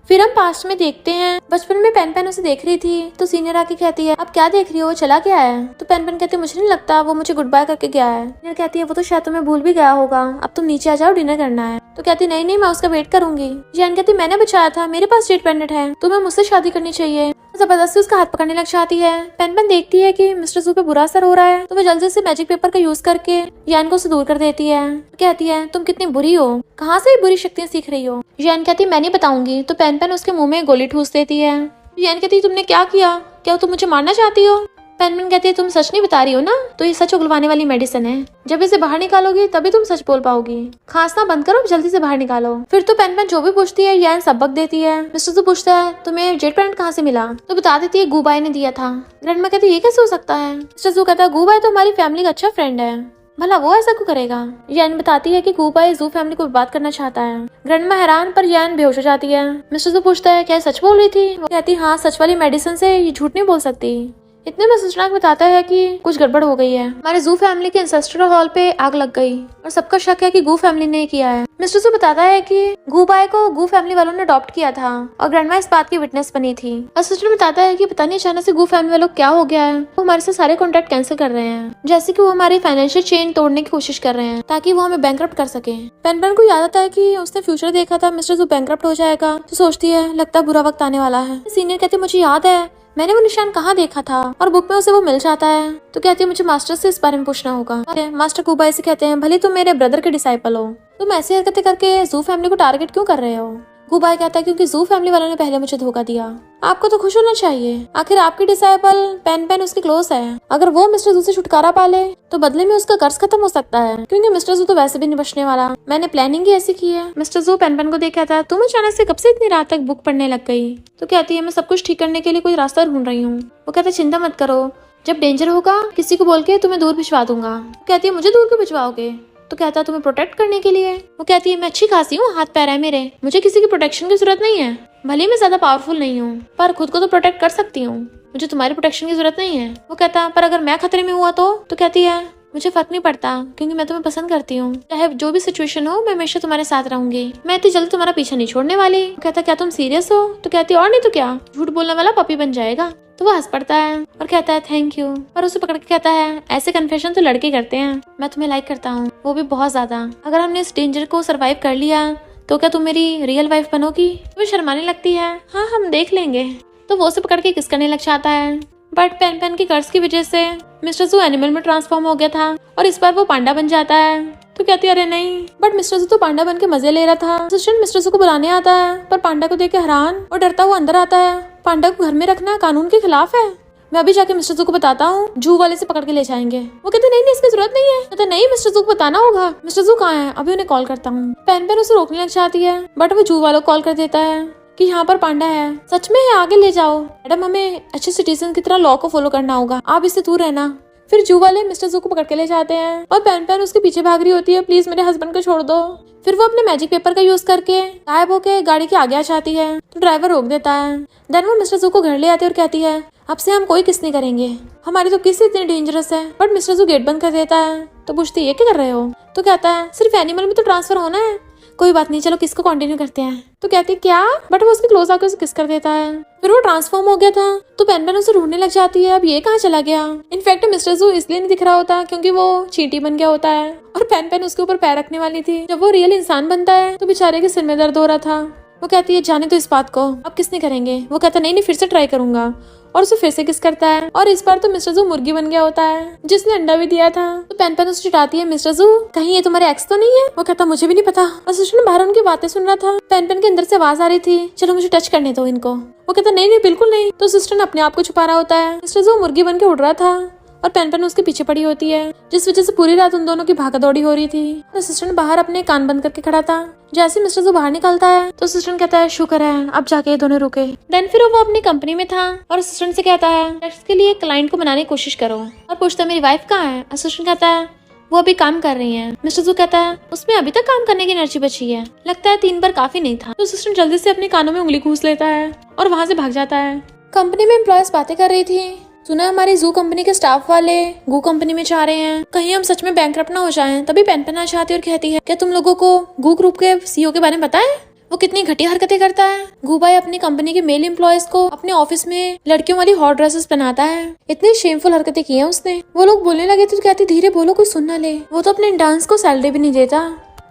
फिर हम पास्ट में देखते हैं, बचपन में पेन पेन उसे देख रही थी तो सीनियर आके कहती है अब क्या देख रही हो, वो चला गया है? तो पेन पेन कहती है मुझे नहीं लगता, वो मुझे गुड बाय करके गया है। सीनियर कहती है वो तो शायद तुम्हें भूल भी गया होगा, अब तुम नीचे आ जाओ, डिनर करना है। तो कहती नहीं मैं उसका वेट करूंगी। जैन कहती मैंने बचाया था, मेरे पास स्टेट पेंडेंट है, तुम्हें मुझसे शादी करनी चाहिए। जबरदस्ती उसका हाथ पकड़ने लग जाती है। पेन पेन देखती है कि मिस्टर जू पे बुरा असर हो रहा है तो वो जल्दी से मैजिक पेपर का यूज करके यान को उसे दूर कर देती है। कहती है तुम कितनी बुरी हो, कहाँ से बुरी शक्तियाँ सीख रही हो? यान कहती मैं नहीं बताऊंगी। तो पेन पेन उसके मुंह में गोली ठूस देती है। यान कहती तुमने क्या किया, क्या तुम मुझे मारना चाहती हो? पेन पेन कहती है तुम सच नहीं बता रही हो ना, तो ये सच उगलवाने वाली मेडिसिन है, जब इसे बाहर निकालोगी तभी तुम सच बोल पाओगी। खांसना बंद करो, जल्दी से बाहर निकालो। फिर तो पेन पेन जो भी पूछती है यान सबक देती है। मिस्टर जू पूछता है तुम्हें जेट पेंडेंट कहाँ से मिला, तो बता देती है गूबाई ने दिया था। ग्रैंडमा कहती है ये कैसे हो सकता है? मिस्टर जू कहता है गूबाई तो हमारी फैमिली का अच्छा फ्रेंड है, भला वो ऐसा क्यों करेगा? यान बताती है कि गूबाई जू फैमिली को बर्बाद करना चाहता है। ग्रैंडमा हैरान, पर यान बेहोश हो जाती है। मिस्टर जू पूछता है क्या सच बोल रही थी? वो कहती हाँ, सच वाली मेडिसिन से ये झूठ नहीं बोल सकती। इतने में सूचना बताता है कि कुछ गड़बड़ हो गई है, हमारे जू फैमिली के एंसेस्ट्रल हॉल पे आग लग गई और सबका शक है कि गू फैमिली ने किया है। मिस्टर जू बताता है कि गूबाई को गू फैमिली वालों ने अडॉप्ट किया था और ग्रैंडमा इस बात की विटनेस बनी थी। असिस्टेंट बताता है कि पता नहीं अचानक से गू फैमिली वालों क्या हो गया है, वो हमारे से सारे कॉन्ट्रैक्ट कैंसिल कर रहे हैं, जैसे कि वो हमारी फाइनेंशियल चेन तोड़ने की कोशिश कर रहे हैं ताकि वो हमें बैंकरप्ट कर सके। पेन पेन को याद आता है कि उसने फ्यूचर देखा था मिस्टर जू बैंकरप्ट हो जाएगा, तो सोचती है लगता बुरा वक्त आने वाला है। सीनियर कहती मुझे याद है मैंने वो निशान कहाँ देखा था, और बुक में उसे वो मिल जाता है। तो कहती है मुझे मास्टर से इस बारे में पूछना होगा। मास्टर गूबाई से कहते हैं भले तुम मेरे ब्रदर के डिसाइपल हो, तुम ऐसी हरकतें करके जू फैमिली को टारगेट क्यों कर रहे हो? गूबाई कहता है क्योंकि जू फैमिली वालों ने पहले मुझे धोखा दिया। आपको तो खुश होना चाहिए, आखिर आपकी डिसाइपल पेन पेन उसकी क्लोज है, अगर वो मिस्टर जू से छुटकारा पा ले तो बदले में उसका कर्ज खत्म हो सकता है, क्योंकि मिस्टर जू तो वैसे भी नहीं बचने वाला। मैंने प्लानिंग ही ऐसी की है। मिस्टर जू पेन पेन को देख कहता है तुम अचानक से कब से इतनी रात तक बुक पढ़ने लग गई? तो कहती है मैं सब कुछ ठीक करने के लिए कोई रास्ता ढूंढ रही हूँ। वो कहते चिंता मत करो, जब डेंजर होगा किसी को बोल के तुम्हें दूर भिजवा दूंगा। कहती है मुझे दूर क्यों भिजवाओगे? तो कहता है तुम्हें प्रोटेक्ट करने के लिए। वो कहती है मैं अच्छी खासी हूँ, हाथ पैर है मेरे, मुझे किसी की प्रोटेक्शन की जरूरत नहीं है, भले मैं ज्यादा पावरफुल नहीं हूँ पर खुद को तो प्रोटेक्ट कर सकती हूँ, मुझे तुम्हारी प्रोटेक्शन की जरूरत नहीं है। वो कहता पर अगर मैं खतरे में हुआ तो कहती है मुझे फर्क नहीं पड़ता क्योंकि मैं तुम्हें पसंद करती हूँ। चाहे जो भी सिचुएशन हो मैं हमेशा तुम्हारे साथ रहूंगी। मैं इतनी जल्दी तुम्हारा पीछा नहीं छोड़ने वाली। कहता क्या तुम सीरियस हो? तो कहती और नहीं तो क्या, झूठ बोलने वाला पपी बन जाएगा। तो वो हंस पड़ता है और कहता है थैंक यू, और उसे पकड़ के कहता है ऐसे कन्फेशन तो लड़के करते हैं। मैं तुम्हें लाइक करता हूँ, वो भी बहुत ज्यादा। अगर हमने इस डेंजर को सरवाइव कर लिया तो क्या तुम मेरी रियल वाइफ बनोगी? वो शर्माने लगती है, हाँ हम देख लेंगे। तो वो उसे पकड़ के किस करने लग जाता है। बट पेन पेन की कर्ज की वजह से मिस्टर जू एनिमल में ट्रांसफॉर्म हो गया था और इस बार वो पांडा बन जाता है। तो कहती है अरे नहीं, बट मिस्टर जू तो पांडा बन के मजे ले रहा था। असिस्टेंट मिस्टर जू को बुलाने आता है पर पांडा को देख के हैरान और डरता हुआ अंदर आता है। पांडा को घर में रखना कानून के खिलाफ है। मैं अभी जाके मिस्टर जू को बताता हूँ, जू वाले से पकड़ के ले जाएंगे। वो कहते नहीं इसकी जरूरत नहीं है। कहते नहीं मिस्टर जू को बताना होगा। मिस्टर जू कहाँ है? अभी उन्हें कॉल करता हूँ। पेन पेन उसे रोकने लग जाती है बट वो जू वालों को कॉल कर देता है कि यहाँ पर पांडा है। सच में है? आगे ले जाओ। मैडम हमें अच्छे सिटीजन की तरह लॉ को फॉलो करना होगा, आप इससे दूर रहना। फिर जू वाले मिस्टर जू को पकड़ के ले जाते हैं और पेन पेन उसके पीछे भाग रही होती है, प्लीज मेरे हस्बैंड को छोड़ दो। फिर वो अपने मैजिक पेपर का यूज करके गायब होके गाड़ी के आगे आ जाती है तो ड्राइवर रोक देता है। देन वो मिस्टर जू को घर ले आती है और कहती है अब से हम कोई किस नहीं करेंगे, हमारी तो किस इतनी डेंजरस है। बट मिस्टर जू गेट बंद कर देता है। तो पूछती है ये क्या कर रहे हो? तो कहता है सिर्फ एनिमल में तो ट्रांसफर होना है, कोई बात नहीं चलो किस को कंटिन्यू करते हैं। तो कहती है क्या? बट वो उसके क्लोज आकर उसे किस कर देता है। फिर वो ट्रांसफॉर्म हो गया था तो पेन पेन उसे ढूंढने लग जाती है, अब ये कहाँ चला गया। इनफैक्ट मिस्टर जू इसलिए नहीं दिख रहा होता क्योंकि वो चींटी बन गया होता है और पेन पेन उसके ऊपर पैर रखने वाली थी। जब वो रियल इंसान बनता है तो बेचारे के सिर में दर्द हो रहा था। वो कहती है जाने तो इस बात को, अब किस नहीं करेंगे। वो कहता नहीं फिर से ट्राई करूंगा और उसे फिर से किस करता है और इस बार तो मिस्टर जू मुर्गी बन गया होता है जिसने अंडा भी दिया था। तो पेन पेन उसे चिढ़ाती है मिस्टर जू कहीं ये तुम्हारे एक्स तो नहीं है? वो कहता मुझे भी नहीं पता। असिस्टेंट बाहर उनकी बातें सुन रहा था। पेन पेन के अंदर से आवाज आ रही थी चलो मुझे टच करने दो इनको। वो कहता नहीं बिल्कुल नहीं। तो असिस्टेंट अपने आप को छुपा रहा होता है। मिस्टर जू मुर्गी बन के उड़ रहा था और पेन पेन उसके पीछे पड़ी होती है जिस वजह से पूरी रात उन दोनों की भागा दौड़ी हो रही थी। असिस्टेंट बाहर अपने कान बंद करके खड़ा था। जैसे मिस्टर जू बाहर निकलता है तो असिस्टेंट कहता है शुक्र है अब जाके ये दोनों रुके। देन फिर वो अपनी कंपनी में था और असिस्टेंट से कहता है इसके लिए क्लाइंट को मनाने की कोशिश करो और पूछता है मेरी वाइफ कहाँ है? असिस्टेंट कहता है वो अभी काम कर रही है। मिस्टर जू कहता है उसमें अभी तक काम करने की एनर्जी बची है, लगता है 3 बार काफी नहीं था। तो असिस्टेंट जल्दी से अपने कानों में उंगली घूस लेता है और वहाँ से भाग जाता है। कंपनी में एम्प्लॉयज बातें कर रही थी, सुना हमारी जू कंपनी के स्टाफ वाले गू कंपनी में जा रहे हैं, कहीं हम सच में बैंकरप्ट ना हो जाएं। तभी पेन पेन आ जाती है और कहती है क्या तुम लोगों को गू ग्रुप के सीईओ के बारे में पता है? वो कितनी घटिया हरकतें करता है। गू भाई अपनी कंपनी के मेल एम्प्लॉयज को अपने ऑफिस में लड़कियों वाली हॉट ड्रेसेस पहनाता है। इतनी शेमफुल हरकतें की है उसने। वो लोग बोलने लगे तो कहती धीरे बोलो कोई सुन ना ले। वो तो अपने डांस को सैलरी भी नहीं देता।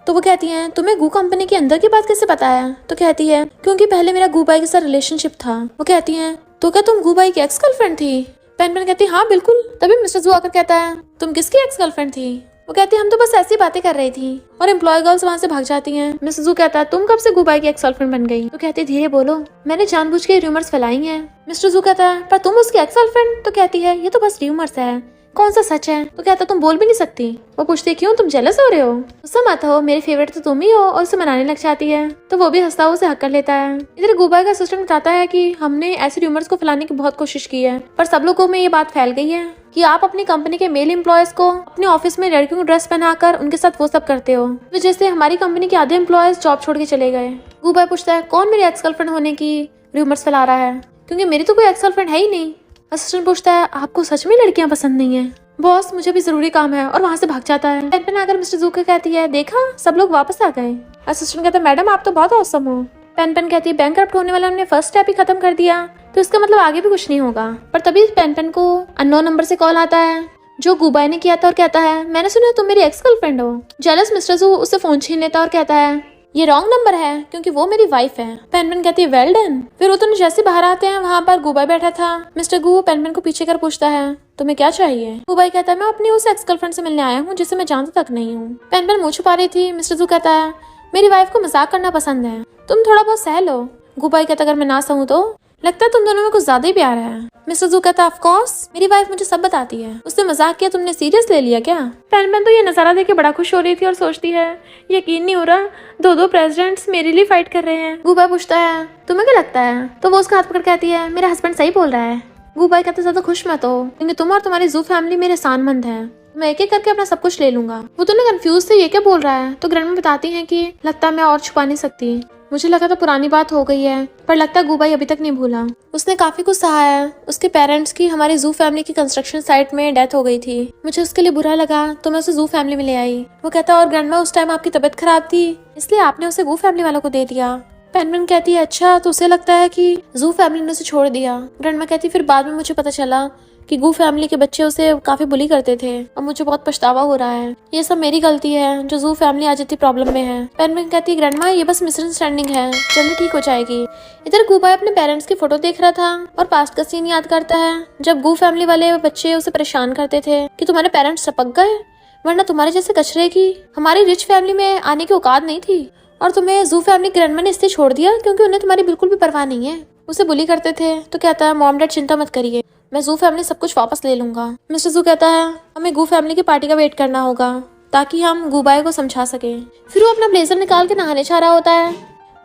तो वो कहती है तुम्हें गू कंपनी के अंदर की बात कैसे पता है? तो कहती है क्योंकि पहले मेरा गू भाई के साथ रिलेशनशिप था। वो कहती है तो क्या तुम गू भाई की एक्स गर्लफ्रेंड थी? पेन पेन कहती हाँ बिल्कुल। तभी मिस्टर जू आकर कहता है तुम किसकी एक्स गर्लफ्रेंड थी? वो कहती है हम तो बस ऐसी बातें कर रही थी और एम्प्लॉय गर्ल्स वहाँ से भाग जाती हैं। मिस्टर जू कहता है तुम कब से गू भाई की एक्स गर्लफ्रेंड बन गई? तो कहती है धीरे बोलो मैंने जानबूझ के रूमर्स फैलाई हैं। मिस्टर जू कहता है पर तुम उसकी एक्स गर्लफ्रेंड? तो कहती है ये तो बस रूमर्स है, कौन सा सच है? तो कहता तुम बोल भी नहीं सकती। वो पूछती है क्यों तुम जेलस हो रहे हो? गुस्सा मत हो, मेरे फेवरेट तो तुम ही हो। और उसे मनाने लग जाती है तो वो भी हंसता हुआ उसे हक कर लेता है। इधर गुबाई का असिस्टेंट बताता है कि हमने ऐसे रूमर्स को फैलाने की बहुत कोशिश की है पर सब लोगों में ये बात फैल गई है कि आप अपनी कंपनी के मेल एम्प्लॉयज को अपने ऑफिस में लड़कियों को ड्रेस पहनाकर उनके साथ वो सब करते हो, वजह से हमारी कंपनी के आधे एम्प्लॉयज जॉब छोड़ के चले गए। गुबाई पूछता है कौन मेरी एक्स गर्लफ्रेंड होने की रूमर्स फैला रहा है, क्योंकि मेरी तो कोई एक्स गर्लफ्रेंड है ही नहीं। असिस्टेंट पूछता है आपको सच में लड़कियां पसंद नहीं है? बॉस मुझे भी जरूरी काम है, और वहाँ से भाग जाता है। पेन पेन आकर मिस्टर जू को कहती है देखा सब लोग वापस आ गए। असिस्टेंट कहता है मैडम आप तो बहुत औसम हो। पेन पेन कहती है बैंकरप्ट होने वाला हमने फर्स्ट स्टेप ही खत्म कर दिया तो इसका मतलब आगे भी कुछ नहीं होगा। पर तभी पेन पेन को अननोन नंबर से कॉल आता है जो गुबाई ने किया था और कहता है मैंने सुना तुम मेरी एक्स गर्लफ्रेंड हो। जेलस मिस्टर जू उससे फोन छीन लेता और कहता है ये रॉन्ग नंबर है क्योंकि वो मेरी वाइफ है। पेन पेन कहती है वेल डन। फिर वो दोनों जैसे बाहर आते हैं वहाँ पर गुबाई बैठा था। मिस्टर गू पेन पेन को पीछे कर पूछता है तुम्हें क्या चाहिए। गुबाई कहता है मैं अपनी उस एक्स गर्लफ्रेंड से मिलने आया हूँ जिसे मैं जानता तक नहीं हूँ। पेन पेन मुँह छुपा रही थी। मिस्टर जू कहता है मेरी वाइफ को मजाक करना पसंद है, तुम थोड़ा बहुत सह लो। गुबाई कहता अगर मैं ना सहूँ तो लगता है तुम दोनों में कुछ ज्यादा ही प्यार है। मिस्टर जू कहता ऑफ कोर्स मेरी वाइफ मुझे सब बताती है, उसने मजाक किया तुमने सीरियस ले लिया क्या। पेन पेन तो ये नजारा देख के बड़ा खुश हो रही थी और सोचती है यकीन नहीं हो रहा दो प्रेसिडेंट्स मेरे लिए फाइट कर रहे हैं। गुबाई पूछता है तुम्हें क्या लगता है, तो वो उसका हाथ पकड़ कहती है मेरा हस्बैंड सही बोल रहा है। गुबाई कहता ज्यादा खुश मत हो क्योंकि तुम और तुम्हारी जू फैमिली मेरे सानमंद है, मैं एक एक करके अपना सब कुछ ले लूंगा। वो तो कंफ्यूज थे ये क्या बोल रहा है तो ग्रैंडमा बताती है कि लगता है मैं और छुपा नहीं सकती, मुझे लगा था पुरानी बात हो गई है, पर लगता है गुबाई अभी तक नहीं भूला। उसने काफी कुछ सहा है। उसके पेरेंट्स की हमारी जू फैमिली की कंस्ट्रक्शन साइट में डेथ हो गई थी। मुझे उसके लिए बुरा लगा तो मैं उसे जू फैमिली में ले आई। वो कहता और ग्रैंडमा उस टाइम आपकी तबीयत खराब थी इसलिए आपने उसे जू फैमिली वालों को दे दिया। पेनपेन कहती है अच्छा तो उसे लगता है कि जू फैमिली ने उसे छोड़ दिया। ग्रैंडमा कहती फिर बाद में मुझे पता चला कि गू फैमिली के बच्चे उसे काफी बुली करते थे और मुझे बहुत पछतावा हो रहा है। ये सब मेरी गलती है जो जू फैमिली आज इतनी प्रॉब्लम में है। पेनपेन कहती ग्रैंडमा ये बस मिसअंडरस्टैंडिंग है, जल्दी ठीक हो जाएगी। इधर गुबाई अपने पेरेंट्स की फोटो देख रहा था और पास्ट का सीन याद करता है जब गू फैमिली वाले बच्चे उसे परेशान करते थे कि तुम्हारे पेरेंट्स टपक गए, वरना तुम्हारे जैसे कचरे की हमारी रिच फैमिली में आने की औकात नहीं थी और तुम्हें जू फैमिली ग्रैंडमा ने इसलिए छोड़ दिया क्योंकि उन्हें तुम्हारी बिल्कुल भी परवाह नहीं है। उसे बुली करते थे तो कहता है मॉम डैड चिंता मत करिए, मैं जू फैमिली सब कुछ वापस ले लूंगा। मिस्टर जू कहता है हमें गू फैमिली की पार्टी का वेट करना होगा ताकि हम गुबाई को समझा सके। फिर वो अपना ब्लेजर निकाल के नहाने जा रहा होता है।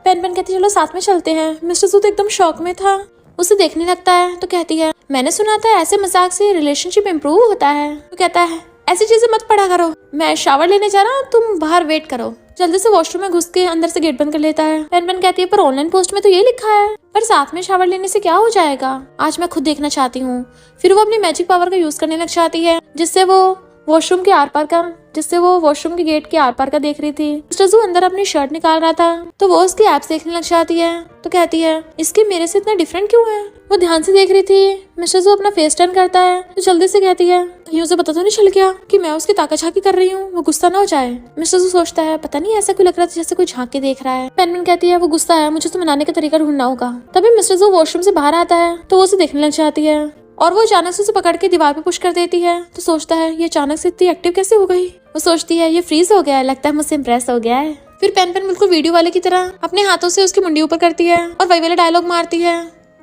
पेन कहती है चलो साथ में चलते हैं। मिस्टर जू तो एकदम शॉक में था। उसे देखने लगता है तो कहती है मैंने सुना था ऐसे मजाक से रिलेशनशिप इम्प्रूव होता है। तो कहता है ऐसी चीजें मत पढ़ा करो, मैं शावर लेने जा रहा हूँ, तुम बाहर वेट करो। जल्दी से वॉशरूम में घुस के अंदर से गेट बंद कर लेता है। पेन कहती है पर ऑनलाइन पोस्ट में तो ये लिखा है, पर साथ में शावर लेने से क्या हो जाएगा, आज मैं खुद देखना चाहती हूँ। फिर वो अपनी मैजिक पावर का यूज करने लग जाती है जिससे वो वॉशरूम के गेट के आर पार का देख रही थी। मिस्टर जू अंदर अपनी शर्ट निकाल रहा था तो वो उसकी एप्स देखने लग जाती है तो कहती है इसके मेरे से इतना डिफरेंट क्यों है। वो ध्यान से देख रही थी। मिस्टर जू अपना फेस टर्न करता है तो जल्दी से कहती है कहीं उसे पता तो नहीं चल गया कि मैं उसकी ताका झाकी कर रही हूँ, वो गुस्सा ना हो जाए। मिस्टर जू सोचता है पता नहीं ऐसा क्यों लग रहा था जैसे कोई झांक के देख रहा है। पेनमेन कहती है वो गुस्सा है, मुझे तो मनाने का तरीका ढूंढना होगा। तभी मिस्टर जू वॉशरूम से बाहर आता है तो वो उसे देखने लग जाती है और वो अचानक से उसे पकड़ के दीवार पे पुश कर देती है। तो सोचता है ये अचानक से इतनी एक्टिव कैसे हो गई। वो सोचती है ये फ्रीज हो गया है, लगता है मुझसे इम्प्रेस हो गया है। फिर पेन बिल्कुल वीडियो वाले की तरह अपने हाथों से उसकी मुंडी ऊपर करती है और वही वाला डायलॉग मारती है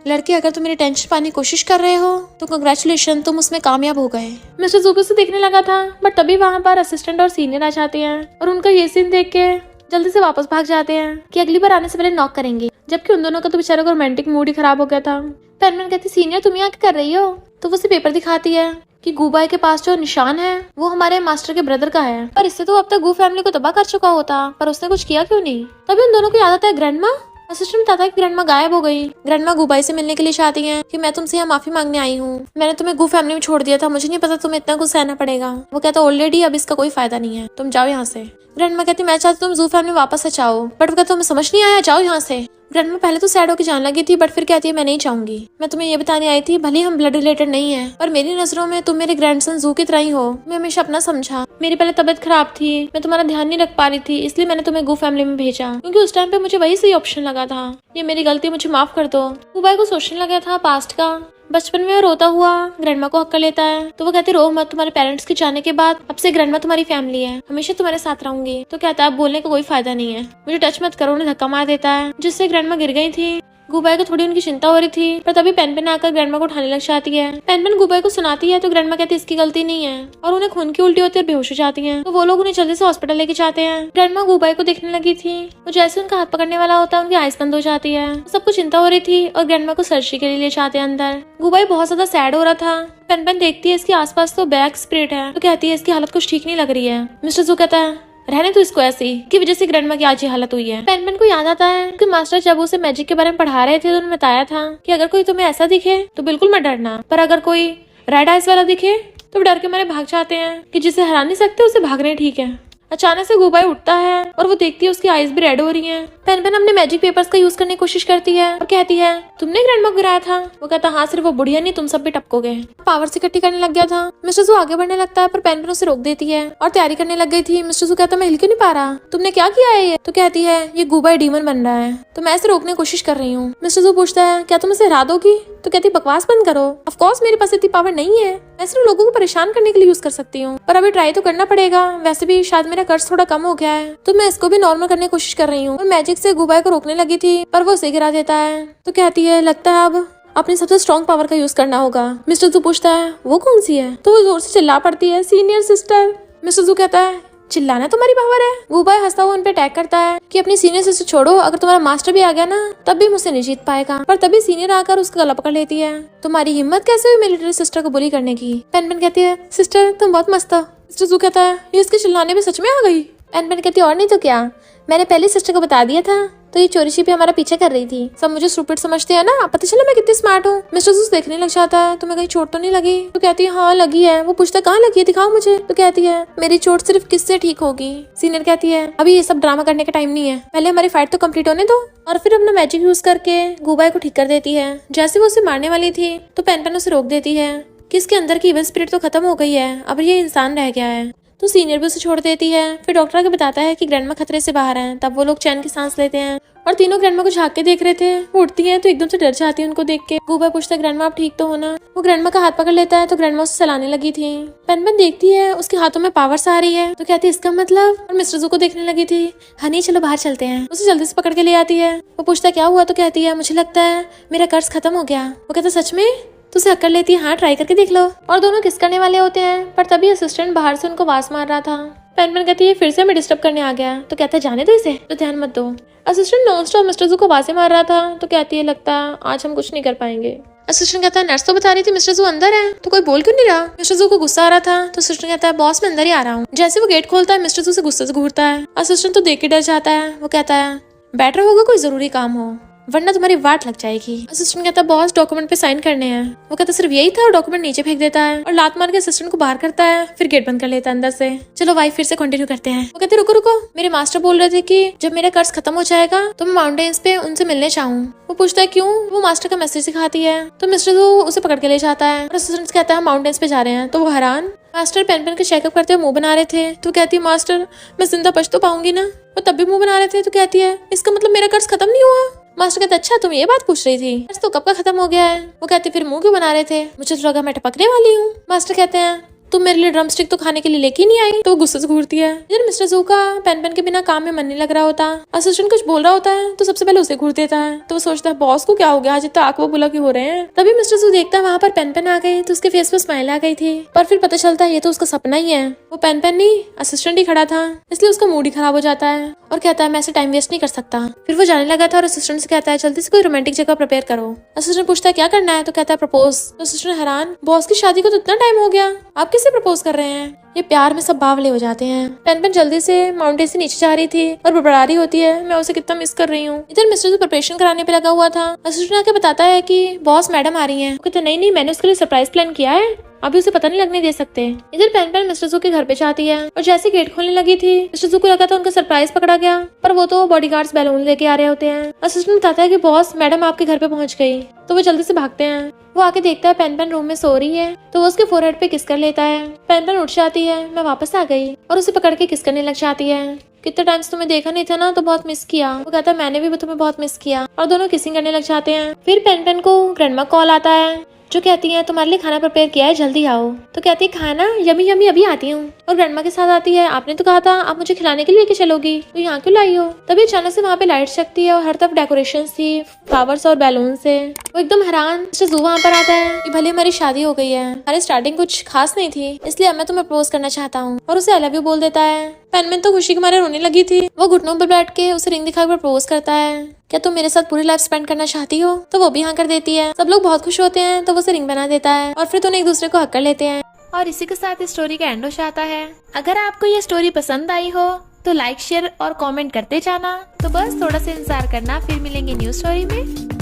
लड़के अगर तुम मेरी टेंशन पाने की कोशिश कर रहे हो तो कंग्रेचुलेशन, तुम उसमें कामयाब हो गए। मिस्टर जू से देखने लगा था बट तभी वहाँ पर असिस्टेंट और सीनियर आ जाते हैं और उनका ये सीन देख के जल्दी से वापस भाग जाते हैं कि अगली बार आने से पहले नॉक करेंगे। जबकि उन दोनों का तो बेचारा रोमांटिक मूड ही खराब हो गया था। पेनमैन कहती सीनियर तुम यहाँ क्या कर रही हो। तो वो उसे पेपर दिखाती है कि गुबाई के पास जो निशान है वो हमारे मास्टर के ब्रदर का है, पर इससे तो अब तक गू फैमिली को तबाह कर चुका होता, पर उसने कुछ किया क्यों नहीं। तभी उन दोनों को याद आता है ग्रैंडमा। असिस्टेंट बताता है कि ग्रैंडमा गायब हो गई। ग्रैंडमा गुबाई से मिलने के लिए चाहती हैं कि मैं तुमसे यहाँ माफी मांगने आई हूँ, मैंने तुम्हें गू फैमिली में छोड़ दिया था, मुझे नहीं पता तुम्हें इतना कुछ सहना पड़ेगा। वो कहता ऑलरेडी अब इसका कोई फायदा नहीं है, तुम जाओ यहाँ से। ग्रैंडमा कहती मैं चाहती तुम जू फैमिली वापस से जाओ, बट वो कहता तुम्हें समझ नहीं आया, जाओ यहाँ से। ग्रैंडमा पहले तो सैड होकर जाने लगी थी बट फिर कहती है मैं नहीं चाहूंगी, मैं तुम्हें ये बताने आई थी भले हम ब्लड रिलेटेड नहीं है पर मेरी नजरों में तुम मेरे ग्रैंडसन जू की तरह ही हो। मैं हमेशा अपना समझा, मेरी पहले तबीयत खराब थी, मैं तुम्हारा ध्यान नहीं रख पा रही थी, इसलिए मैंने तुम्हें गू फैमिली में भेजा क्योंकि उस टाइम पे मुझे वही सही ऑप्शन लगा था। ये मेरी गलती, मुझे माफ कर दो। गुबाई को सोचने लगा था पास्ट का। बचपन में रोता हुआ ग्रैंडमा को हक कर लेता है तो वो कहती रो मत, तुम्हारे पेरेंट्स के जाने के बाद अब से ग्रैंडमा तुम्हारी फैमिली है, हमेशा तुम्हारे साथ रहूंगी। तो कहता है अब बोलने का कोई फायदा नहीं है, मुझे टच मत करो। उन्हें धक्का मार देता है जिससे ग्रैंडमा गिर गई थी। गुबाई को थोड़ी उनकी चिंता हो रही थी पर तभी पेन आकर ग्रैंडमा को उठाने लग जाती है। पेन गुबाई को सुनाती है तो ग्रैंडमा कहती है इसकी गलती नहीं है और उन्हें खून की उल्टी होती है और बेहोश हो जाती हैं। तो वो लोग उन्हें जल्दी से हॉस्पिटल लेके जाते हैं। ग्रैंडमा गुबाई को देखने लगी थी, वो जैसे उनका हाथ पकड़ने वाला होता है उनकी आइज बंद हो जाती है। सबको चिंता हो रही थी और ग्रैंडमा को सर्जरी के लिए ले जाते हैं अंदर। गुबाई बहुत ज्यादा सैड हो रहा था। पेन देखती है इसके आसपास तो बैक स्प्रिट है तो कहती है इसकी हालत कुछ ठीक नहीं लग रही है। मिस्टर जू कहता है रहने तो इसको ऐसी की वजह से ग्रैंडमा की आज ये हालत हुई है। पेन को याद आता है कि मास्टर जब उसे मैजिक के बारे में पढ़ा रहे थे तो उन्होंने बताया था कि अगर कोई तुम्हें ऐसा दिखे तो बिल्कुल मत डरना, पर अगर कोई रेड आइज वाला दिखे तो डर के मारे भाग जाते हैं कि जिसे हरा नहीं सकते उसे भागने ठीक है। अचानक से गुबाई उठता है और वो देखती है उसकी आईज भी रेड हो रही हैं। पेन अपने मैजिक पेपर्स का यूज करने की कोशिश करती है और कहती है तुमने ग्रैंडमा को गिराया था। वो कहता हाँ सिर्फ वो बुढ़िया नहीं तुम सब भी टपकोगे। पावर से इकट्ठी करने लग गया था। मिस्टर जू आगे बढ़ने लगता है पर पेन उसे रोक देती है और तैयारी करने लग गई थी। मिस्टर जू कहता मैं हिल क्यों नहीं पा रहा, तुमने क्या किया है ये। तो कहती है ये गुबाई डीमन बन रहा है तो मैं इसे रोकने की कोशिश कर रही हूँ। मिस्टर जू पूछता है क्या तुम इसे हरा दोगी। तो कहती बकवास बंद करो, ऑफ कोर्स मेरे पास इतनी पावर नहीं है, मैं सिर्फ लोगों को परेशान करने के लिए यूज कर सकती हूँ, पर अभी ट्राई तो करना पड़ेगा। वैसे भी शायद मेरा कर्ज थोड़ा कम हो गया है तो मैं इसको भी नॉर्मल करने की कोशिश कर रही हूँ। और मैजिक से गुबाई को रोकने लगी थी पर वो उसे गिरा देता है। तो कहती है लगता है अब अपनी सबसे स्ट्रॉन्ग पावर का यूज करना होगा। मिस्टर जू पूछता है वो कौन सी है। तो वो जोर से चिल्ला पड़ती है सीनियर सिस्टर। मिस्टर जू कहता है चिल्लाना तुम्हारी पावर है। गुबाई हंसता हुआ उन पे अटैक करता है कि अपनी सीनियर सिस्टर छोड़ो, अगर तुम्हारा मास्टर भी आ गया ना तब भी मुझसे नहीं जीत पाएगा। पर तभी सीनियर आकर उसका गला पकड़ लेती है। तुम्हारी हिम्मत कैसे हुई मिलिट्री सिस्टर को बुली करने की। पेन कहती है सिस्टर तुम बहुत मस्त हो। मिस्टर जू कहता है ये इसके चिल्लाने में सच में आ गई। पेन कहती है और नहीं तो क्या, मैंने पहले सिस्टर को बता दिया था तो ये चोरी छिपे हमारा पीछे कर रही थी। सब मुझे स्टूपिड समझते हैं ना, पता चला मैं कितनी स्मार्ट हूँ। मिस्टर जूस देखने लग जाता है, तुम्हें कहीं चोट तो नहीं लगी? तो कहती है हाँ लगी है। वो पूछता है कहाँ लगी है, दिखाओ मुझे। तो कहती है मेरी चोट सिर्फ किससे ठीक होगी। सीनियर कहती है अभी ये सब ड्रामा करने का टाइम नहीं है, पहले हमारी फाइट तो कंप्लीट होने दो। और फिर अपना मैजिक यूज करके गुबाई को ठीक कर देती है। जैसे वो उसे मारने वाली थी तो पेन पेन उसे रोक देती है कि इसके अंदर की इविल स्पिरिट तो खत्म हो गई है, अब ये इंसान रह गया है। तो सीनियर भी उसे छोड़ देती है। फिर डॉक्टर आके बताता है कि ग्रैंडमा खतरे से बाहर हैं। तब वो लोग चैन की सांस लेते हैं और तीनों ग्रैंडमा को झांक के देख रहे थे। वो उठती है तो एकदम से डर जाती है उनको देख के। गुबाई पूछता है ग्रैंडमा आप ठीक तो हो ना? वो ग्रैंडमा का हाथ पकड़ लेता है तो ग्रैंडमा उसे चलाने लगी थी। पेन पेन देखती है उसके हाथों में पावर्स आ रही है तो कहती है इसका मतलब। और मिस्टर जू को देखने लगी थी। हनी चलो बाहर चलते हैं। उसे जल्दी से पकड़ के ले आती है। वो पूछता है क्या हुआ? तो कहती है मुझे लगता है मेरा कर्ज खत्म हो गया। वो कहता सच में? तो उसे अक्ल लेती है हाँ ट्राई करके देख लो। और दोनों किस करने वाले होते हैं पर तभी असिस्टेंट बाहर से उनको आवाज मार रहा था। पेन पेन कहती है फिर से हमें डिस्टर्ब करने आ गया। तो कहता है जाने दो इसे, तो ध्यान मत दो। असिस्टेंट नॉन स्टॉप मिस्टर जू को आवाजें मार रहा था तो कहती है लगता है आज हम कुछ नहीं कर पाएंगे। असिस्टेंट कहता है नर्स तो बता रही थी मिस्टर जू अंदर है, तो कोई बोल क्यों नहीं रहा? मिस्टर जू को गुस्सा आ रहा था तो असिस्टेंट कहता है बॉस मैं अंदर ही आ रहा हूँ। जैसे वो गेट खोलता है मिस्टर जू से गुस्से से घूरता है। असिस्टेंट तो देख के डर जाता है। वो कहता है बेटर होगा कोई जरूरी काम हो वरना तुम्हारी वाट लग जाएगी। असिस्टेंट कहता है बॉस डॉक्यूमेंट पे साइन करने हैं। वो कहता सिर्फ यही था और डॉक्यूमेंट नीचे फेंक देता है और लात मार के असिस्टेंट को बाहर करता है। फिर गेट बंद कर लेता है अंदर से। चलो वाइफ फिर से कंटिन्यू करते हैं। वो कहते रुको रुको, मेरे मास्टर बोल रहे थे कि जब मेरा कर्ज खत्म हो जाएगा तो मैं माउंटेन्स पे उनसे मिलने चाहूँ। वो पूछता है क्यों? वो मास्टर का मैसेज दिखाती है तो मिस्टर जू उसे पकड़ के ले जाता है और असिस्टेंट कहता है हम माउंटेन्स पे जा रहे हैं। तो वो हैरान। मास्टर पेन पेन के चेकअप करते हुए मुंह बना रहे थे तो कहती है मास्टर मैं जिंदा बच तो पाऊंगी ना? वो तब भी मुंह बना रहे थे तो कहती है इसका मतलब मेरा कर्ज खत्म नहीं हुआ। मास्टर कहते अच्छा तुम ये बात पूछ रही थी, कर्ज तो कब का खत्म हो गया है। वो कहते फिर मुंह क्यों बना रहे थे? मुझे तो लगा मैं टपकने वाली हूँ। मास्टर कहते हैं तुम मेरे लिए ड्रम स्टिक तो खाने के लिए लेके ही नहीं आई। तो वो गुस्से से घूरती है। इधर मिस्टर जू का पेन पेन के बिना काम में मन नहीं लग रहा होता। असिस्टेंट कुछ बोल रहा होता है तो सबसे पहले उसे घूर देता है। तो वो सोचता है बॉस को क्या हो गया, आज इतना आंख वो बुला क्यों हो रहे हैं। तभी मिस्टर जू देखता है वहाँ पर पेन पेन आ गई तो उसके फेस पे स्माइल आ गई थी। पर फिर पता चलता है ये तो उसका सपना ही है। वो पेन पेन नहीं असिस्टेंट ही खड़ा था, इसलिए उसका मूड ही खराब हो जाता है और कहता है मैं ऐसे टाइम वेस्ट नहीं कर सकता। फिर वो जाने लगा था और असिस्टेंट से कहता है जल्दी से कोई रोमांटिक जगह प्रिपेयर करो। असिस्टेंट पूछता है क्या करना है? तो कहता है प्रपोज। तो असिस्टेंट हैरान बॉस की शादी को तो इतना टाइम हो गया, आप किसे प्रपोज कर रहे हैं? ये प्यार में सब बावले हो जाते हैं। पेन पेन जल्दी से माउंटेन से नीचे जा रही थी और बड़बड़ा रही होती है मैं उसे कितना मिस कर रही हूँ। इधर मिस्टर जो प्रिपरेशन कराने पे लगा हुआ था। असिस्टेंट आके बताता है कि बॉस मैडम आ रही हैं। कहते नहीं मैंने उसके लिए सरप्राइज प्लान किया है, अभी उसे पता नहीं लगने दे सकते। इधर पेन पेन मिस्टर जू के घर पे जाती है और जैसे गेट खोलने लगी थी मिस्टर जू को लगा था उनका सरप्राइज पकड़ा गया, पर वो तो बॉडीगार्ड्स बैलून लेके आ रहे होते हैं। असिस्टेंट बताता है कि बॉस मैडम आपके घर पे पहुंच गई। तो वो जल्दी से भागते हैं। वो आके देखता है पेन पेन रूम में सो रही है तो वो उसके फोरहेड पे किस कर लेता है। पेन पेन उठ जाती है मैं वापस आ गई और उसे पकड़ के किस करने लग जाती है। कितने टाइम्स तुम्हें देखा नहीं था ना तो बहुत मिस किया। वो कहता है मैंने भी तुम्हें बहुत मिस किया और दोनों किसिंग करने लग जाते हैं। फिर पेन पेन को ग्रैंडमा कॉल आता है जो कहती है तुम्हारे लिए खाना प्रिपेयर किया है जल्दी आओ। तो कहती है खाना यमी यमी अभी आती हूँ। और ग्रैंडमा के साथ आती है आपने तो कहा था आप मुझे खिलाने के लिए लेके चलोगी तो यहाँ क्यों लाई हो? तभी अचानक से वहाँ पे लाइट जगती है और हर तरफ डेकोरेशन थी फ्लावर्स और बैलून से। वो एकदम हैरान। मिस्टर जू वहाँ पर आता है कि भले हमारी शादी हो गई है, हमारी स्टार्टिंग कुछ खास नहीं थी इसलिए अब मैं तुम्हें प्रपोज करना चाहता हूँ और उसे आई लव यू बोल देता है। पेनमेन तो खुशी के मारे रोने लगी थी। वो घुटनों पर बैठ के उसे रिंग दिखाकर प्रपोज करता है क्या तुम मेरे साथ पूरी लाइफ स्पेंड करना चाहती हो? तो वो भी हाँ कर देती है। सब लोग बहुत खुश होते हैं तो वो उसे रिंग बना देता है और फिर दोनों एक दूसरे को हक कर लेते हैं। और इसी के साथ इस स्टोरी का एंड हो जाता है। अगर आपको ये स्टोरी पसंद आई हो तो लाइक शेयर और कमेंट करते जाना। तो बस थोड़ा सा इंतजार करना, फिर मिलेंगे न्यू स्टोरी में।